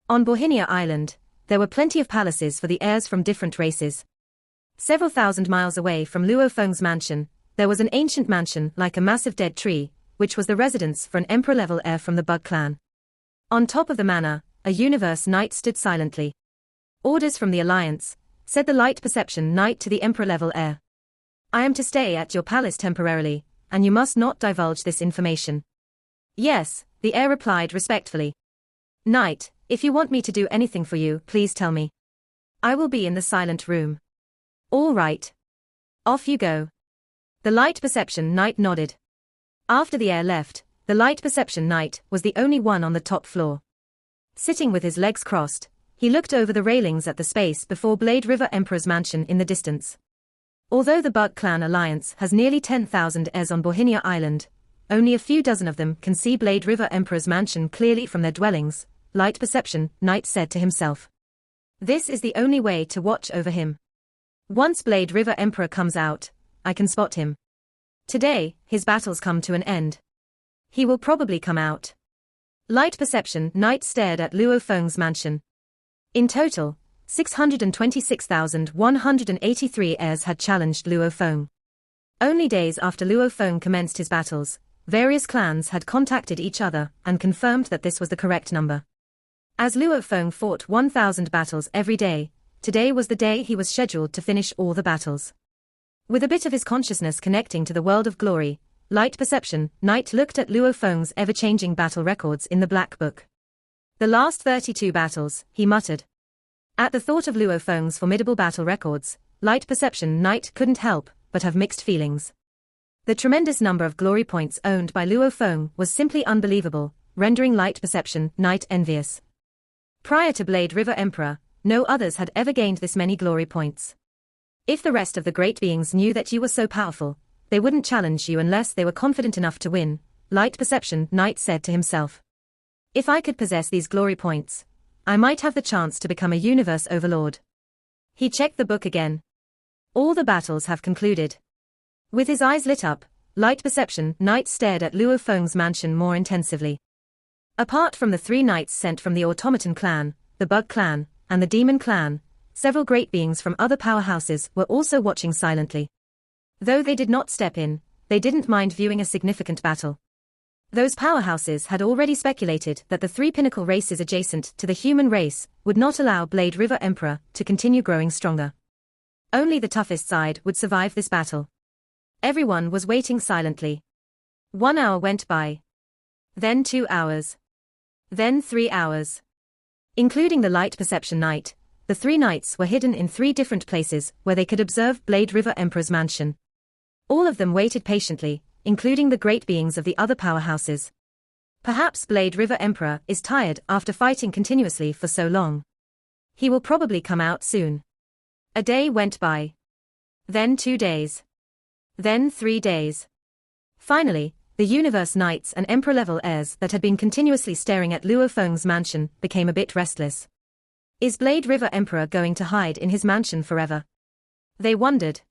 On Borhinia Island, there were plenty of palaces for the heirs from different races. Several thousand miles away from Luo Feng's mansion, there was an ancient mansion like a massive dead tree, which was the residence for an emperor-level heir from the Bug clan. On top of the manor, a universe knight stood silently. Orders from the Alliance, said the light perception knight to the emperor-level heir. I am to stay at your palace temporarily, and you must not divulge this information. Yes, the heir replied respectfully. Knight, if you want me to do anything for you, please tell me. I will be in the silent room. All right. Off you go. The light perception knight nodded. After the heir left, the light perception knight was the only one on the top floor. Sitting with his legs crossed, he looked over the railings at the space before Blade River Emperor's mansion in the distance. Although the Bug Clan Alliance has nearly 10,000 heirs on Borhinia Island, only a few dozen of them can see Blade River Emperor's mansion clearly from their dwellings, Light Perception Knight said to himself. This is the only way to watch over him. Once Blade River Emperor comes out, I can spot him. Today, his battles come to an end. He will probably come out. Light perception night stared at Luo Feng's mansion. In total, 626,183 heirs had challenged Luo Feng. Only days after Luo Feng commenced his battles, various clans had contacted each other and confirmed that this was the correct number. As Luo Feng fought 1,000 battles every day, today was the day he was scheduled to finish all the battles. With a bit of his consciousness connecting to the world of glory, Light Perception Night looked at Luo Feng's ever-changing battle records in the Black Book. The last 32 battles, he muttered. At the thought of Luo Feng's formidable battle records, Light Perception Night couldn't help but have mixed feelings. The tremendous number of glory points owned by Luo Feng was simply unbelievable, rendering Light Perception Night envious. Prior to Blade River Emperor, no others had ever gained this many glory points. If the rest of the great beings knew that you were so powerful, they wouldn't challenge you unless they were confident enough to win, Light Perception Night said to himself. If I could possess these glory points, I might have the chance to become a universe overlord. He checked the book again. All the battles have concluded. With his eyes lit up, Light Perception Night stared at Luo Feng's mansion more intensively. Apart from the 3 knights sent from the Automaton clan, the Bug clan, and the Demon clan, several great beings from other powerhouses were also watching silently. Though they did not step in, they didn't mind viewing a significant battle. Those powerhouses had already speculated that the 3 pinnacle races adjacent to the human race would not allow Blade River Emperor to continue growing stronger. Only the toughest side would survive this battle. Everyone was waiting silently. 1 hour went by. Then 2 hours. Then 3 hours. Including the Light Perception Night, the 3 knights were hidden in 3 different places where they could observe Blade River Emperor's mansion. All of them waited patiently, including the great beings of the other powerhouses. Perhaps Blade River Emperor is tired after fighting continuously for so long. He will probably come out soon. A day went by. Then 2 days. Then 3 days. Finally, the Universe Knights and Emperor-level heirs that had been continuously staring at Luo Feng's mansion became a bit restless. Is Blade River Emperor going to hide in his mansion forever? They wondered.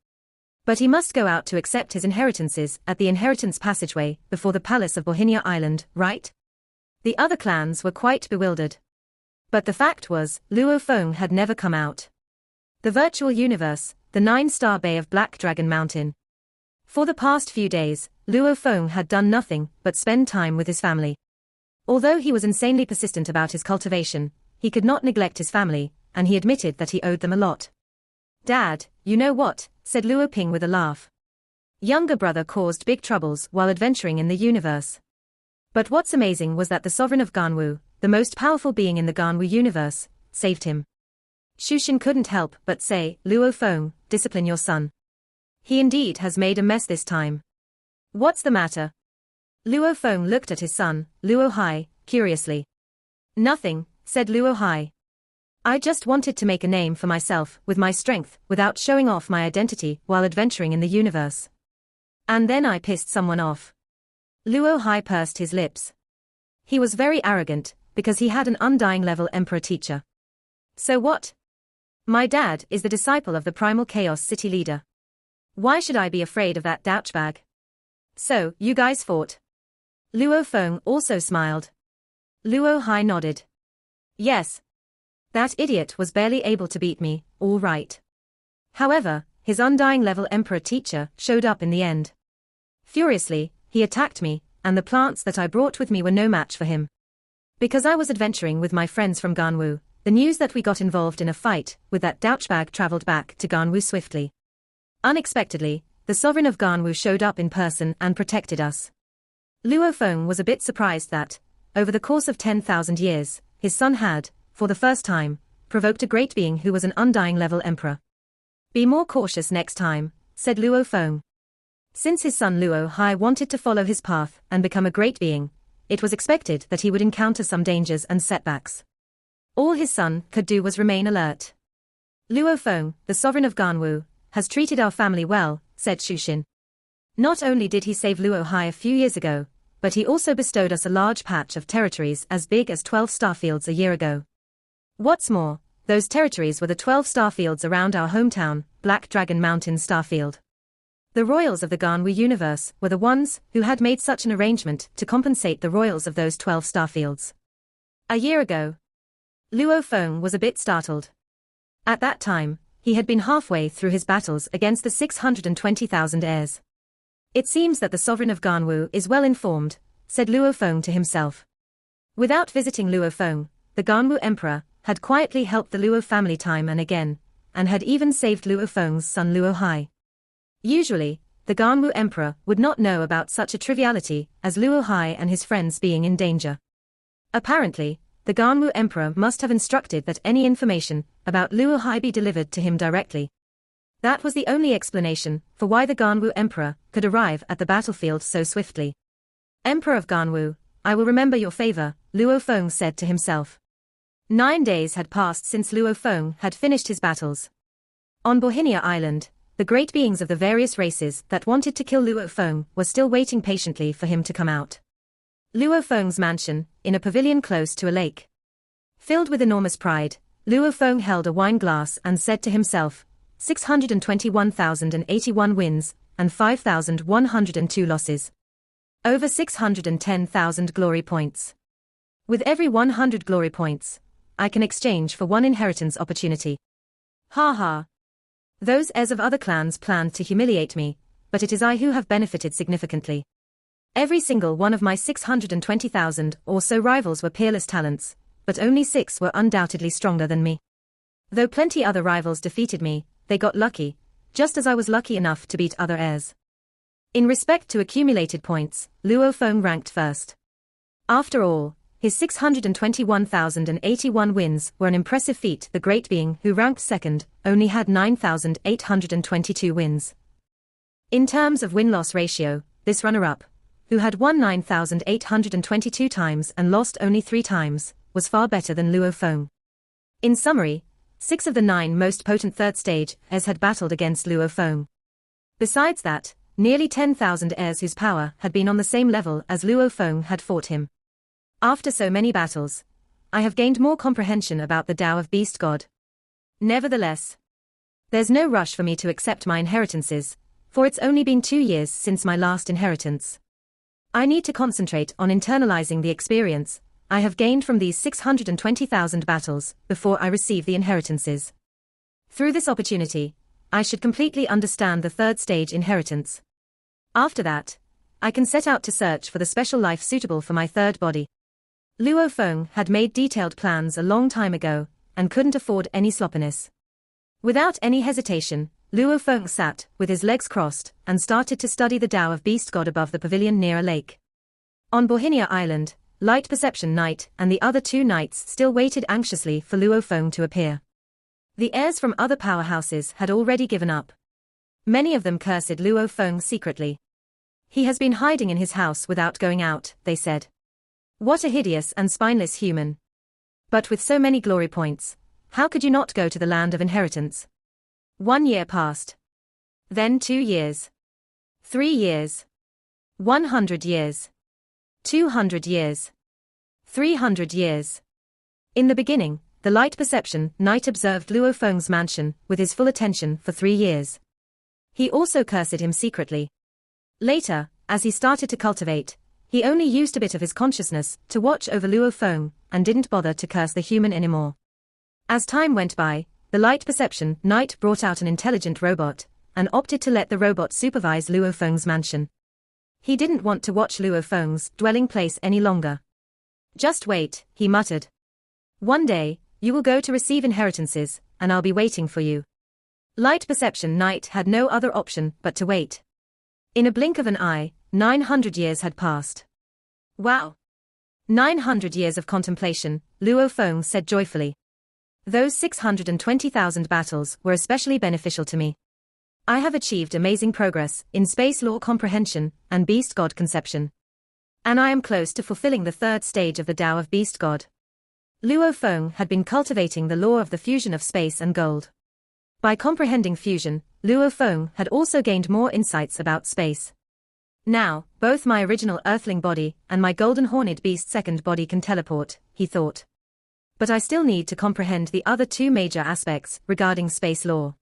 But he must go out to accept his inheritances at the inheritance passageway before the palace of Bohinia Island, right? The other clans were quite bewildered. But the fact was, Luo Feng had never come out. The virtual universe, the 9-star bay of Black Dragon Mountain. For the past few days, Luo Feng had done nothing but spend time with his family. Although he was insanely persistent about his cultivation, he could not neglect his family, and he admitted that he owed them a lot. Dad, you know what, said Luo Ping with a laugh. Younger brother caused big troubles while adventuring in the universe. But what's amazing was that the sovereign of Ganwu, the most powerful being in the Ganwu universe, saved him. Shushin couldn't help but say, Luo Feng, discipline your son. He indeed has made a mess this time. What's the matter? Luo Feng looked at his son, Luo Hai, curiously. Nothing, said Luo Hai. I just wanted to make a name for myself with my strength without showing off my identity while adventuring in the universe. And then I pissed someone off. Luo Hai pursed his lips. He was very arrogant, because he had an undying level emperor teacher. So what? My dad is the disciple of the primal chaos city leader. Why should I be afraid of that douchebag? So, you guys fought? Luo Feng also smiled. Luo Hai nodded. Yes. That idiot was barely able to beat me, all right. However, his undying level emperor teacher showed up in the end. Furiously, he attacked me, and the plants that I brought with me were no match for him. Because I was adventuring with my friends from Ganwu, the news that we got involved in a fight with that douchebag traveled back to Ganwu swiftly. Unexpectedly, the sovereign of Ganwu showed up in person and protected us. Luo Feng was a bit surprised that, over the course of 10,000 years, his son had, for the first time, provoked a great being who was an undying level emperor. Be more cautious next time, said Luo Feng. Since his son Luo Hai wanted to follow his path and become a great being, it was expected that he would encounter some dangers and setbacks. All his son could do was remain alert. Luo Feng, the sovereign of Ganwu, has treated our family well, said Shushin. Not only did he save Luo Hai a few years ago, but he also bestowed us a large patch of territories as big as 12 starfields a year ago. What's more, those territories were the 12 starfields around our hometown, Black Dragon Mountain Starfield. The royals of the Ganwu universe were the ones who had made such an arrangement to compensate the royals of those 12 starfields. A year ago, Luo Feng was a bit startled. At that time, he had been halfway through his battles against the 620,000 heirs. It seems that the sovereign of Ganwu is well informed, said Luo Feng to himself. Without visiting Luo Feng, the Ganwu emperor had quietly helped the Luo family time and again, and had even saved Luo Feng's son Luo Hai. Usually, the Ganwu emperor would not know about such a triviality as Luo Hai and his friends being in danger. Apparently, the Ganwu emperor must have instructed that any information about Luo Hai be delivered to him directly. That was the only explanation for why the Ganwu emperor could arrive at the battlefield so swiftly. Emperor of Ganwu, I will remember your favor, Luo Feng said to himself. 9 days had passed since Luo Feng had finished his battles. On Bohinia Island, the great beings of the various races that wanted to kill Luo Feng were still waiting patiently for him to come out. Luo Feng's mansion, in a pavilion close to a lake. Filled with enormous pride, Luo Feng held a wine glass and said to himself, 621,081 wins, and 5,102 losses. Over 610,000 glory points. With every 100 glory points, I can exchange for 1 inheritance opportunity. Ha ha. Those heirs of other clans planned to humiliate me, but it is I who have benefited significantly. Every single one of my 620,000 or so rivals were peerless talents, but only 6 were undoubtedly stronger than me. Though plenty other rivals defeated me, they got lucky, just as I was lucky enough to beat other heirs. In respect to accumulated points, Luo Feng ranked first. After all, his 621,081 wins were an impressive feat. The great being who ranked second only had 9,822 wins. In terms of win-loss ratio, this runner-up, who had won 9,822 times and lost only 3 times, was far better than Luo Feng. In summary, 6 of the 9 most potent third stage heirs had battled against Luo Feng. Besides that, nearly 10,000 heirs whose power had been on the same level as Luo Feng had fought him. After so many battles, I have gained more comprehension about the Tao of Beast God. Nevertheless, there's no rush for me to accept my inheritances, for it's only been 2 years since my last inheritance. I need to concentrate on internalizing the experience I have gained from these 620,000 battles before I receive the inheritances. Through this opportunity, I should completely understand the third stage inheritance. After that, I can set out to search for the special life suitable for my third body. Luo Feng had made detailed plans a long time ago, and couldn't afford any sloppiness. Without any hesitation, Luo Feng sat with his legs crossed and started to study the Tao of Beast God above the pavilion near a lake. On Bohinia Island, Light Perception Knight and the other 2 knights still waited anxiously for Luo Feng to appear. The heirs from other powerhouses had already given up. Many of them cursed Luo Feng secretly. He has been hiding in his house without going out, they said. What a hideous and spineless human. But with so many glory points, how could you not go to the land of inheritance? 1 year passed. Then 2 years. 3 years. 100 years. 200 years. 300 years. In the beginning, the Light Perception Knight observed Luo Feng's mansion with his full attention for 3 years. He also cursed him secretly. Later, as he started to cultivate, he only used a bit of his consciousness to watch over Luo Feng and didn't bother to curse the human anymore. As time went by, the Light Perception Knight brought out an intelligent robot and opted to let the robot supervise Luo Feng's mansion. He didn't want to watch Luo Feng's dwelling place any longer. Just wait, he muttered. One day, you will go to receive inheritances, and I'll be waiting for you. Light Perception Knight had no other option but to wait. In a blink of an eye, 900 years had passed. Wow! 900 years of contemplation, Luo Feng said joyfully. Those 620,000 battles were especially beneficial to me. I have achieved amazing progress in space law comprehension and beast god conception. And I am close to fulfilling the third stage of the Tao of Beast God. Luo Feng had been cultivating the law of the fusion of space and gold. By comprehending fusion, Luo Feng had also gained more insights about space. Now, both my original earthling body and my golden horned beast second body can teleport, he thought. But I still need to comprehend the other 2 major aspects regarding space law.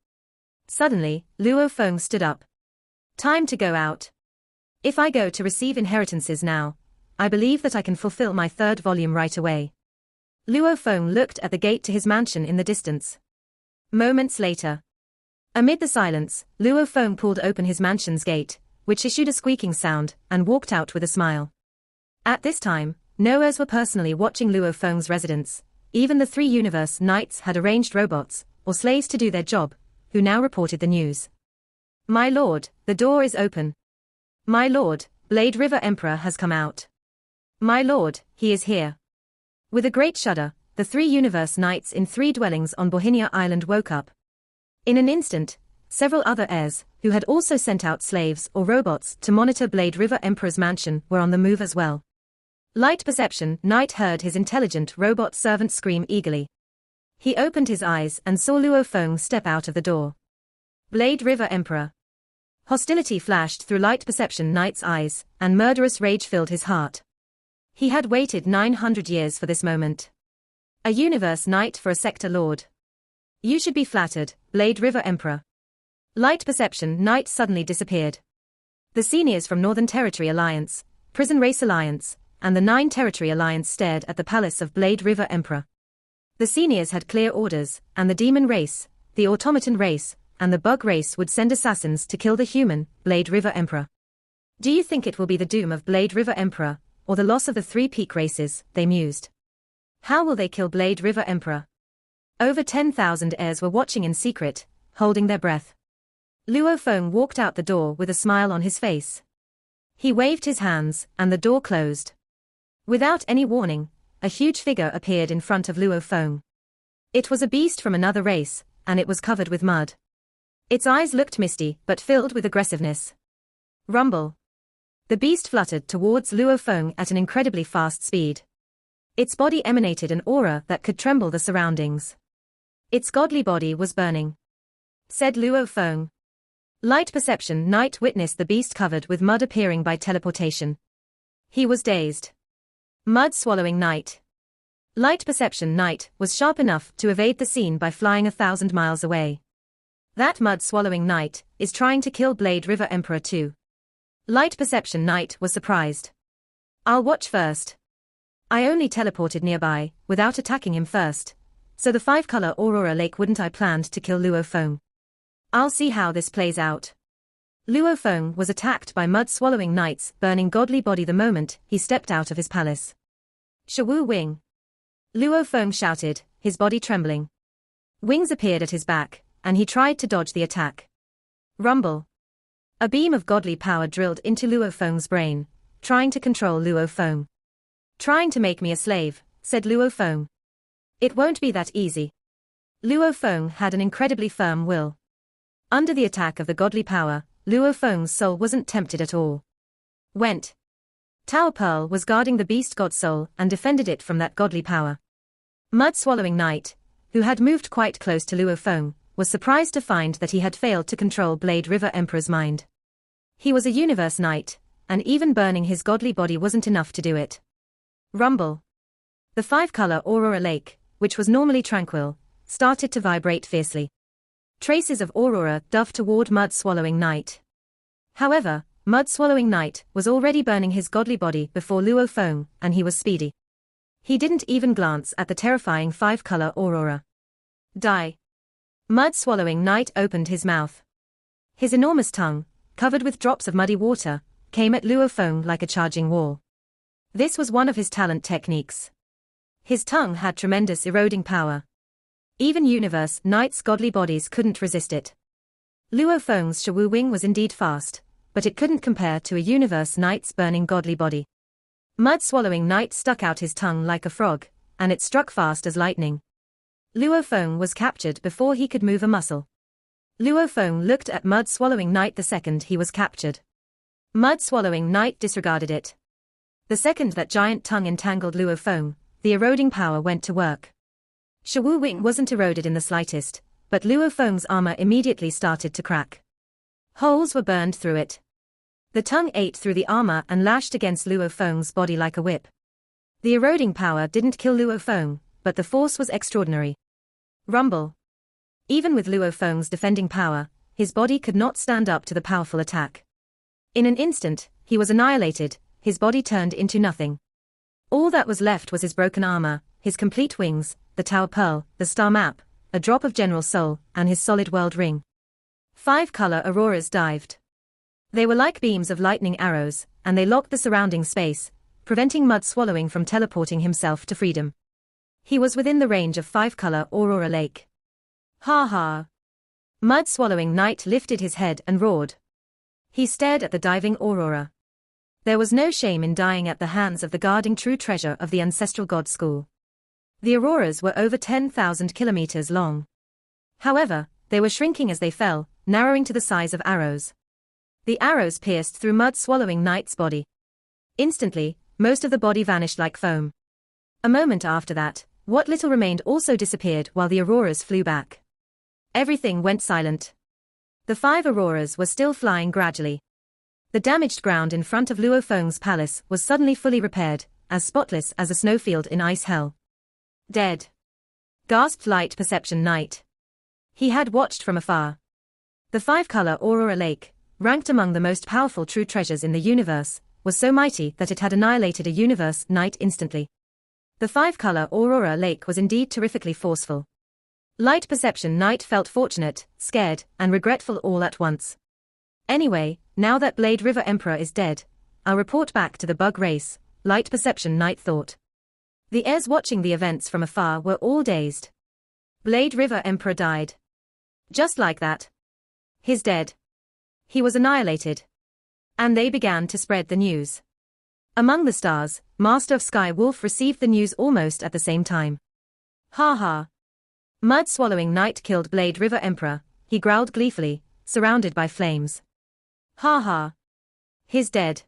Suddenly, Luo Feng stood up. Time to go out. If I go to receive inheritances now, I believe that I can fulfill my third volume right away. Luo Feng looked at the gate to his mansion in the distance. Moments later. Amid the silence, Luo Feng pulled open his mansion's gate, which issued a squeaking sound, and walked out with a smile. At this time, no heirs were personally watching Luo Feng's residence. Even the 3 universe knights had arranged robots, or slaves to do their job, who now reported the news. My lord, the door is open. My lord, Blade River Emperor has come out. My lord, he is here. With a great shudder, the 3 universe knights in 3 dwellings on Bohinia Island woke up. In an instant, several other heirs, who had also sent out slaves or robots to monitor Blade River Emperor's mansion, were on the move as well. Light Perception Knight heard his intelligent robot servant scream eagerly. He opened his eyes and saw Luo Feng step out of the door. Blade River Emperor. Hostility flashed through Light Perception Knight's eyes, and murderous rage filled his heart. He had waited 900 years for this moment. A universe knight for a sector lord. You should be flattered, Blade River Emperor. Light Perception Knight suddenly disappeared. The seniors from Northern Territory Alliance, Prison Race Alliance, and the 9 Territory Alliance stared at the palace of Blade River Emperor. The seniors had clear orders, and the demon race, the automaton race, and the bug race would send assassins to kill the human, Blade River Emperor. Do you think it will be the doom of Blade River Emperor, or the loss of the 3 peak races, they mused. How will they kill Blade River Emperor? Over 10,000 heirs were watching in secret, holding their breath. Luo Feng walked out the door with a smile on his face. He waved his hands, and the door closed. Without any warning, a huge figure appeared in front of Luo Feng. It was a beast from another race, and it was covered with mud. Its eyes looked misty but filled with aggressiveness. Rumble. The beast fluttered towards Luo Feng at an incredibly fast speed. Its body emanated an aura that could tremble the surroundings. Its godly body was burning. Said Luo Feng. Light Perception Knight witnessed the beast covered with mud appearing by teleportation. He was dazed. Mud-swallowing Knight. Light Perception Knight was sharp enough to evade the scene by flying 1,000 miles away. That mud-swallowing Knight is trying to kill Blade River Emperor too. Light Perception Knight was surprised. I'll watch first. I only teleported nearby, without attacking him first. So the 5-color Aurora Lake wouldn't I planned to kill Luo Feng. I'll see how this plays out. Luo Feng was attacked by mud-swallowing Knight's burning godly body the moment he stepped out of his palace. Shawu Wing. Luo Feng shouted, his body trembling. Wings appeared at his back, and he tried to dodge the attack. Rumble. A beam of godly power drilled into Luo Feng's brain, trying to control Luo Feng. Trying to make me a slave, said Luo Feng. It won't be that easy. Luo Feng had an incredibly firm will. Under the attack of the godly power, Luo Feng's soul wasn't tempted at all. Went. Tower Pearl was guarding the beast god soul and defended it from that godly power. Mud-swallowing Knight, who had moved quite close to Luo Feng, was surprised to find that he had failed to control Blade River Emperor's mind. He was a universe knight, and even burning his godly body wasn't enough to do it. Rumble. The 5-color Aurora Lake, which was normally tranquil, started to vibrate fiercely. Traces of aurora dove toward Mud-swallowing Knight. However, Mud-swallowing Knight was already burning his godly body before Luo Feng, and he was speedy. He didn't even glance at the terrifying 5-color aurora. Die. Mud-swallowing Knight opened his mouth. His enormous tongue, covered with drops of muddy water, came at Luo Feng like a charging wall. This was one of his talent techniques. His tongue had tremendous eroding power. Even universe knights' godly bodies couldn't resist it. Luo Feng's Shawu Wing was indeed fast, but it couldn't compare to a universe knight's burning godly body. Mud-swallowing Knight stuck out his tongue like a frog, and it struck fast as lightning. Luo Feng was captured before he could move a muscle. Luo Feng looked at Mud-swallowing Knight the second he was captured. Mud-swallowing Knight disregarded it. The second that giant tongue entangled Luo Feng, the eroding power went to work. Shawu Wing wasn't eroded in the slightest, but Luo Feng's armor immediately started to crack. Holes were burned through it. The tongue ate through the armor and lashed against Luo Feng's body like a whip. The eroding power didn't kill Luo Feng, but the force was extraordinary. Rumble. Even with Luo Feng's defending power, his body could not stand up to the powerful attack. In an instant, he was annihilated, his body turned into nothing. All that was left was his broken armor, his complete wings, the Tower Pearl, the star map, a drop of General Soul, and his solid world ring. 5-color auroras dived. They were like beams of lightning arrows, and they locked the surrounding space, preventing Mud Swallowing from teleporting himself to freedom. He was within the range of 5-color Aurora Lake. Ha ha! Mud Swallowing Knight lifted his head and roared. He stared at the diving Aurora. There was no shame in dying at the hands of the guarding true treasure of the ancestral god school. The auroras were over 10,000 kilometers long. However, they were shrinking as they fell, narrowing to the size of arrows. The arrows pierced through Mud Swallowing Knight's body. Instantly, most of the body vanished like foam. A moment after that, what little remained also disappeared while the auroras flew back. Everything went silent. The 5 auroras were still flying gradually. The damaged ground in front of Luo Feng's palace was suddenly fully repaired, as spotless as a snowfield in ice hell. Dead. Gasped Light Perception Knight. He had watched from afar. The 5-color Aurora Lake, ranked among the most powerful true treasures in the universe, was so mighty that it had annihilated a universe Knight instantly. The 5-color Aurora Lake was indeed terrifically forceful. Light Perception Knight felt fortunate, scared, and regretful all at once. Anyway, now that Blade River Emperor is dead, I'll report back to the bug race, Light Perception Knight thought. The heirs watching the events from afar were all dazed. Blade River Emperor died. Just like that. He's dead. He was annihilated. And they began to spread the news. Among the stars, Master of Sky Wolf received the news almost at the same time. Ha ha. Mud Swallowing Knight killed Blade River Emperor, he growled gleefully, surrounded by flames. Ha ha. He's dead.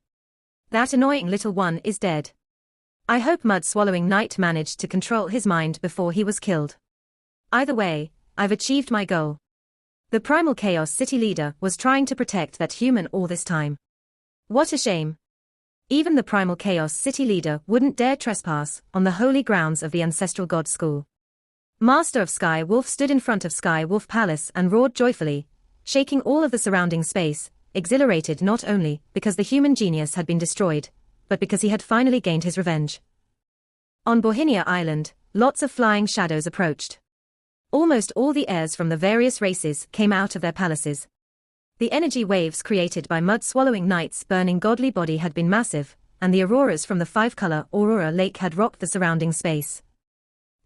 That annoying little one is dead. I hope Mud Swallowing Knight managed to control his mind before he was killed. Either way, I've achieved my goal. The Primal Chaos City leader was trying to protect that human all this time. What a shame. Even the Primal Chaos City leader wouldn't dare trespass on the holy grounds of the ancestral god school. Master of Sky Wolf stood in front of Sky Wolf Palace and roared joyfully, shaking all of the surrounding space, exhilarated not only because the human genius had been destroyed, but because he had finally gained his revenge. On Bohinia Island, lots of flying shadows approached. Almost all the heirs from the various races came out of their palaces. The energy waves created by Mud Swallowing Knight's burning godly body had been massive, and the auroras from the 5-color Aurora Lake had rocked the surrounding space.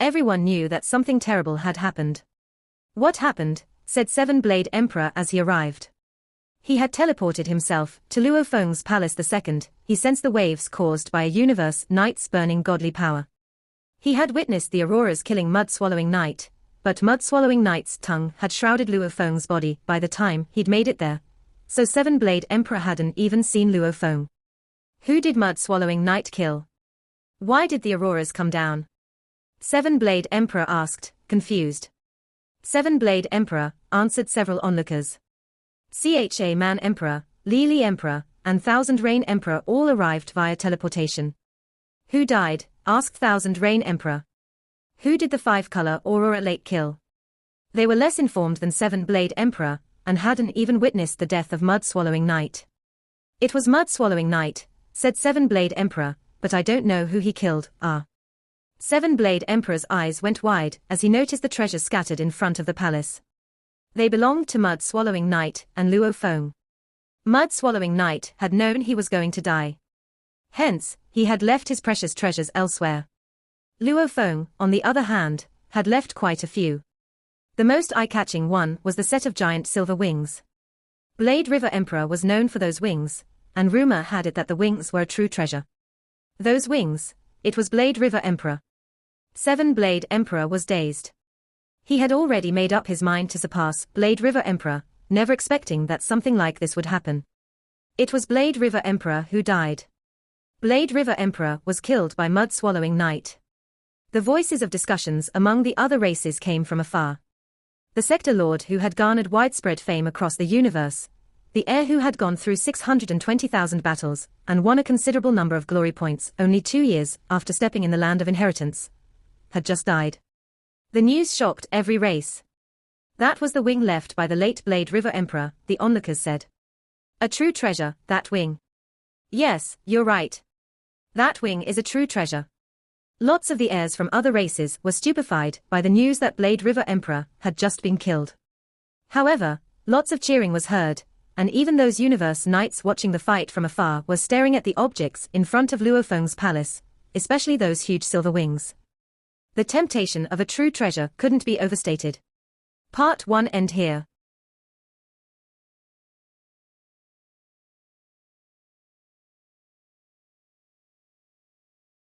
Everyone knew that something terrible had happened. What happened? Said Seven-Blade Emperor as he arrived. He had teleported himself to Luo Feng's palace the second he sensed the waves caused by a universe Knight's burning godly power. He had witnessed the auroras killing Mud Swallowing Knight, but Mud Swallowing Knight's tongue had shrouded Luo Feng's body by the time he'd made it there, so Seven-Blade Emperor hadn't even seen Luo Feng. Who did Mud Swallowing Knight kill? Why did the auroras come down? Seven-Blade Emperor asked, confused. Seven-Blade Emperor, answered several onlookers. Cha Man Emperor, Li Emperor, and Thousand Rain Emperor all arrived via teleportation. Who died? Asked Thousand Rain Emperor. Who did the 5-color Aurora Lake kill? They were less informed than Seven-Blade Emperor, and hadn't even witnessed the death of Mud Swallowing Knight. It was Mud Swallowing Knight, said Seven-Blade Emperor, but I don't know who he killed. Seven-Blade Emperor's eyes went wide as he noticed the treasures scattered in front of the palace. They belonged to Mud Swallowing Knight and Luo Feng. Mud Swallowing Knight had known he was going to die. Hence, he had left his precious treasures elsewhere. Luo Feng, on the other hand, had left quite a few. The most eye-catching one was the set of giant silver wings. Blade River Emperor was known for those wings, and rumor had it that the wings were a true treasure. Those wings, it was Blade River Emperor. Seven-Blade Emperor was dazed. He had already made up his mind to surpass Blade River Emperor, never expecting that something like this would happen. It was Blade River Emperor who died. Blade River Emperor was killed by Mud Swallowing Knight. The voices of discussions among the other races came from afar. The Sector Lord who had garnered widespread fame across the universe, the heir who had gone through 620,000 battles and won a considerable number of glory points only 2 years after stepping in the land of inheritance, had just died. The news shocked every race. That was the wing left by the late Blade River Emperor, the onlookers said. A true treasure, that wing. Yes, you're right. That wing is a true treasure. Lots of the heirs from other races were stupefied by the news that Blade River Emperor had just been killed. However, lots of cheering was heard, and even those universe knights watching the fight from afar were staring at the objects in front of Luofeng's palace, especially those huge silver wings. The temptation of a true treasure couldn't be overstated. Part 1 end here.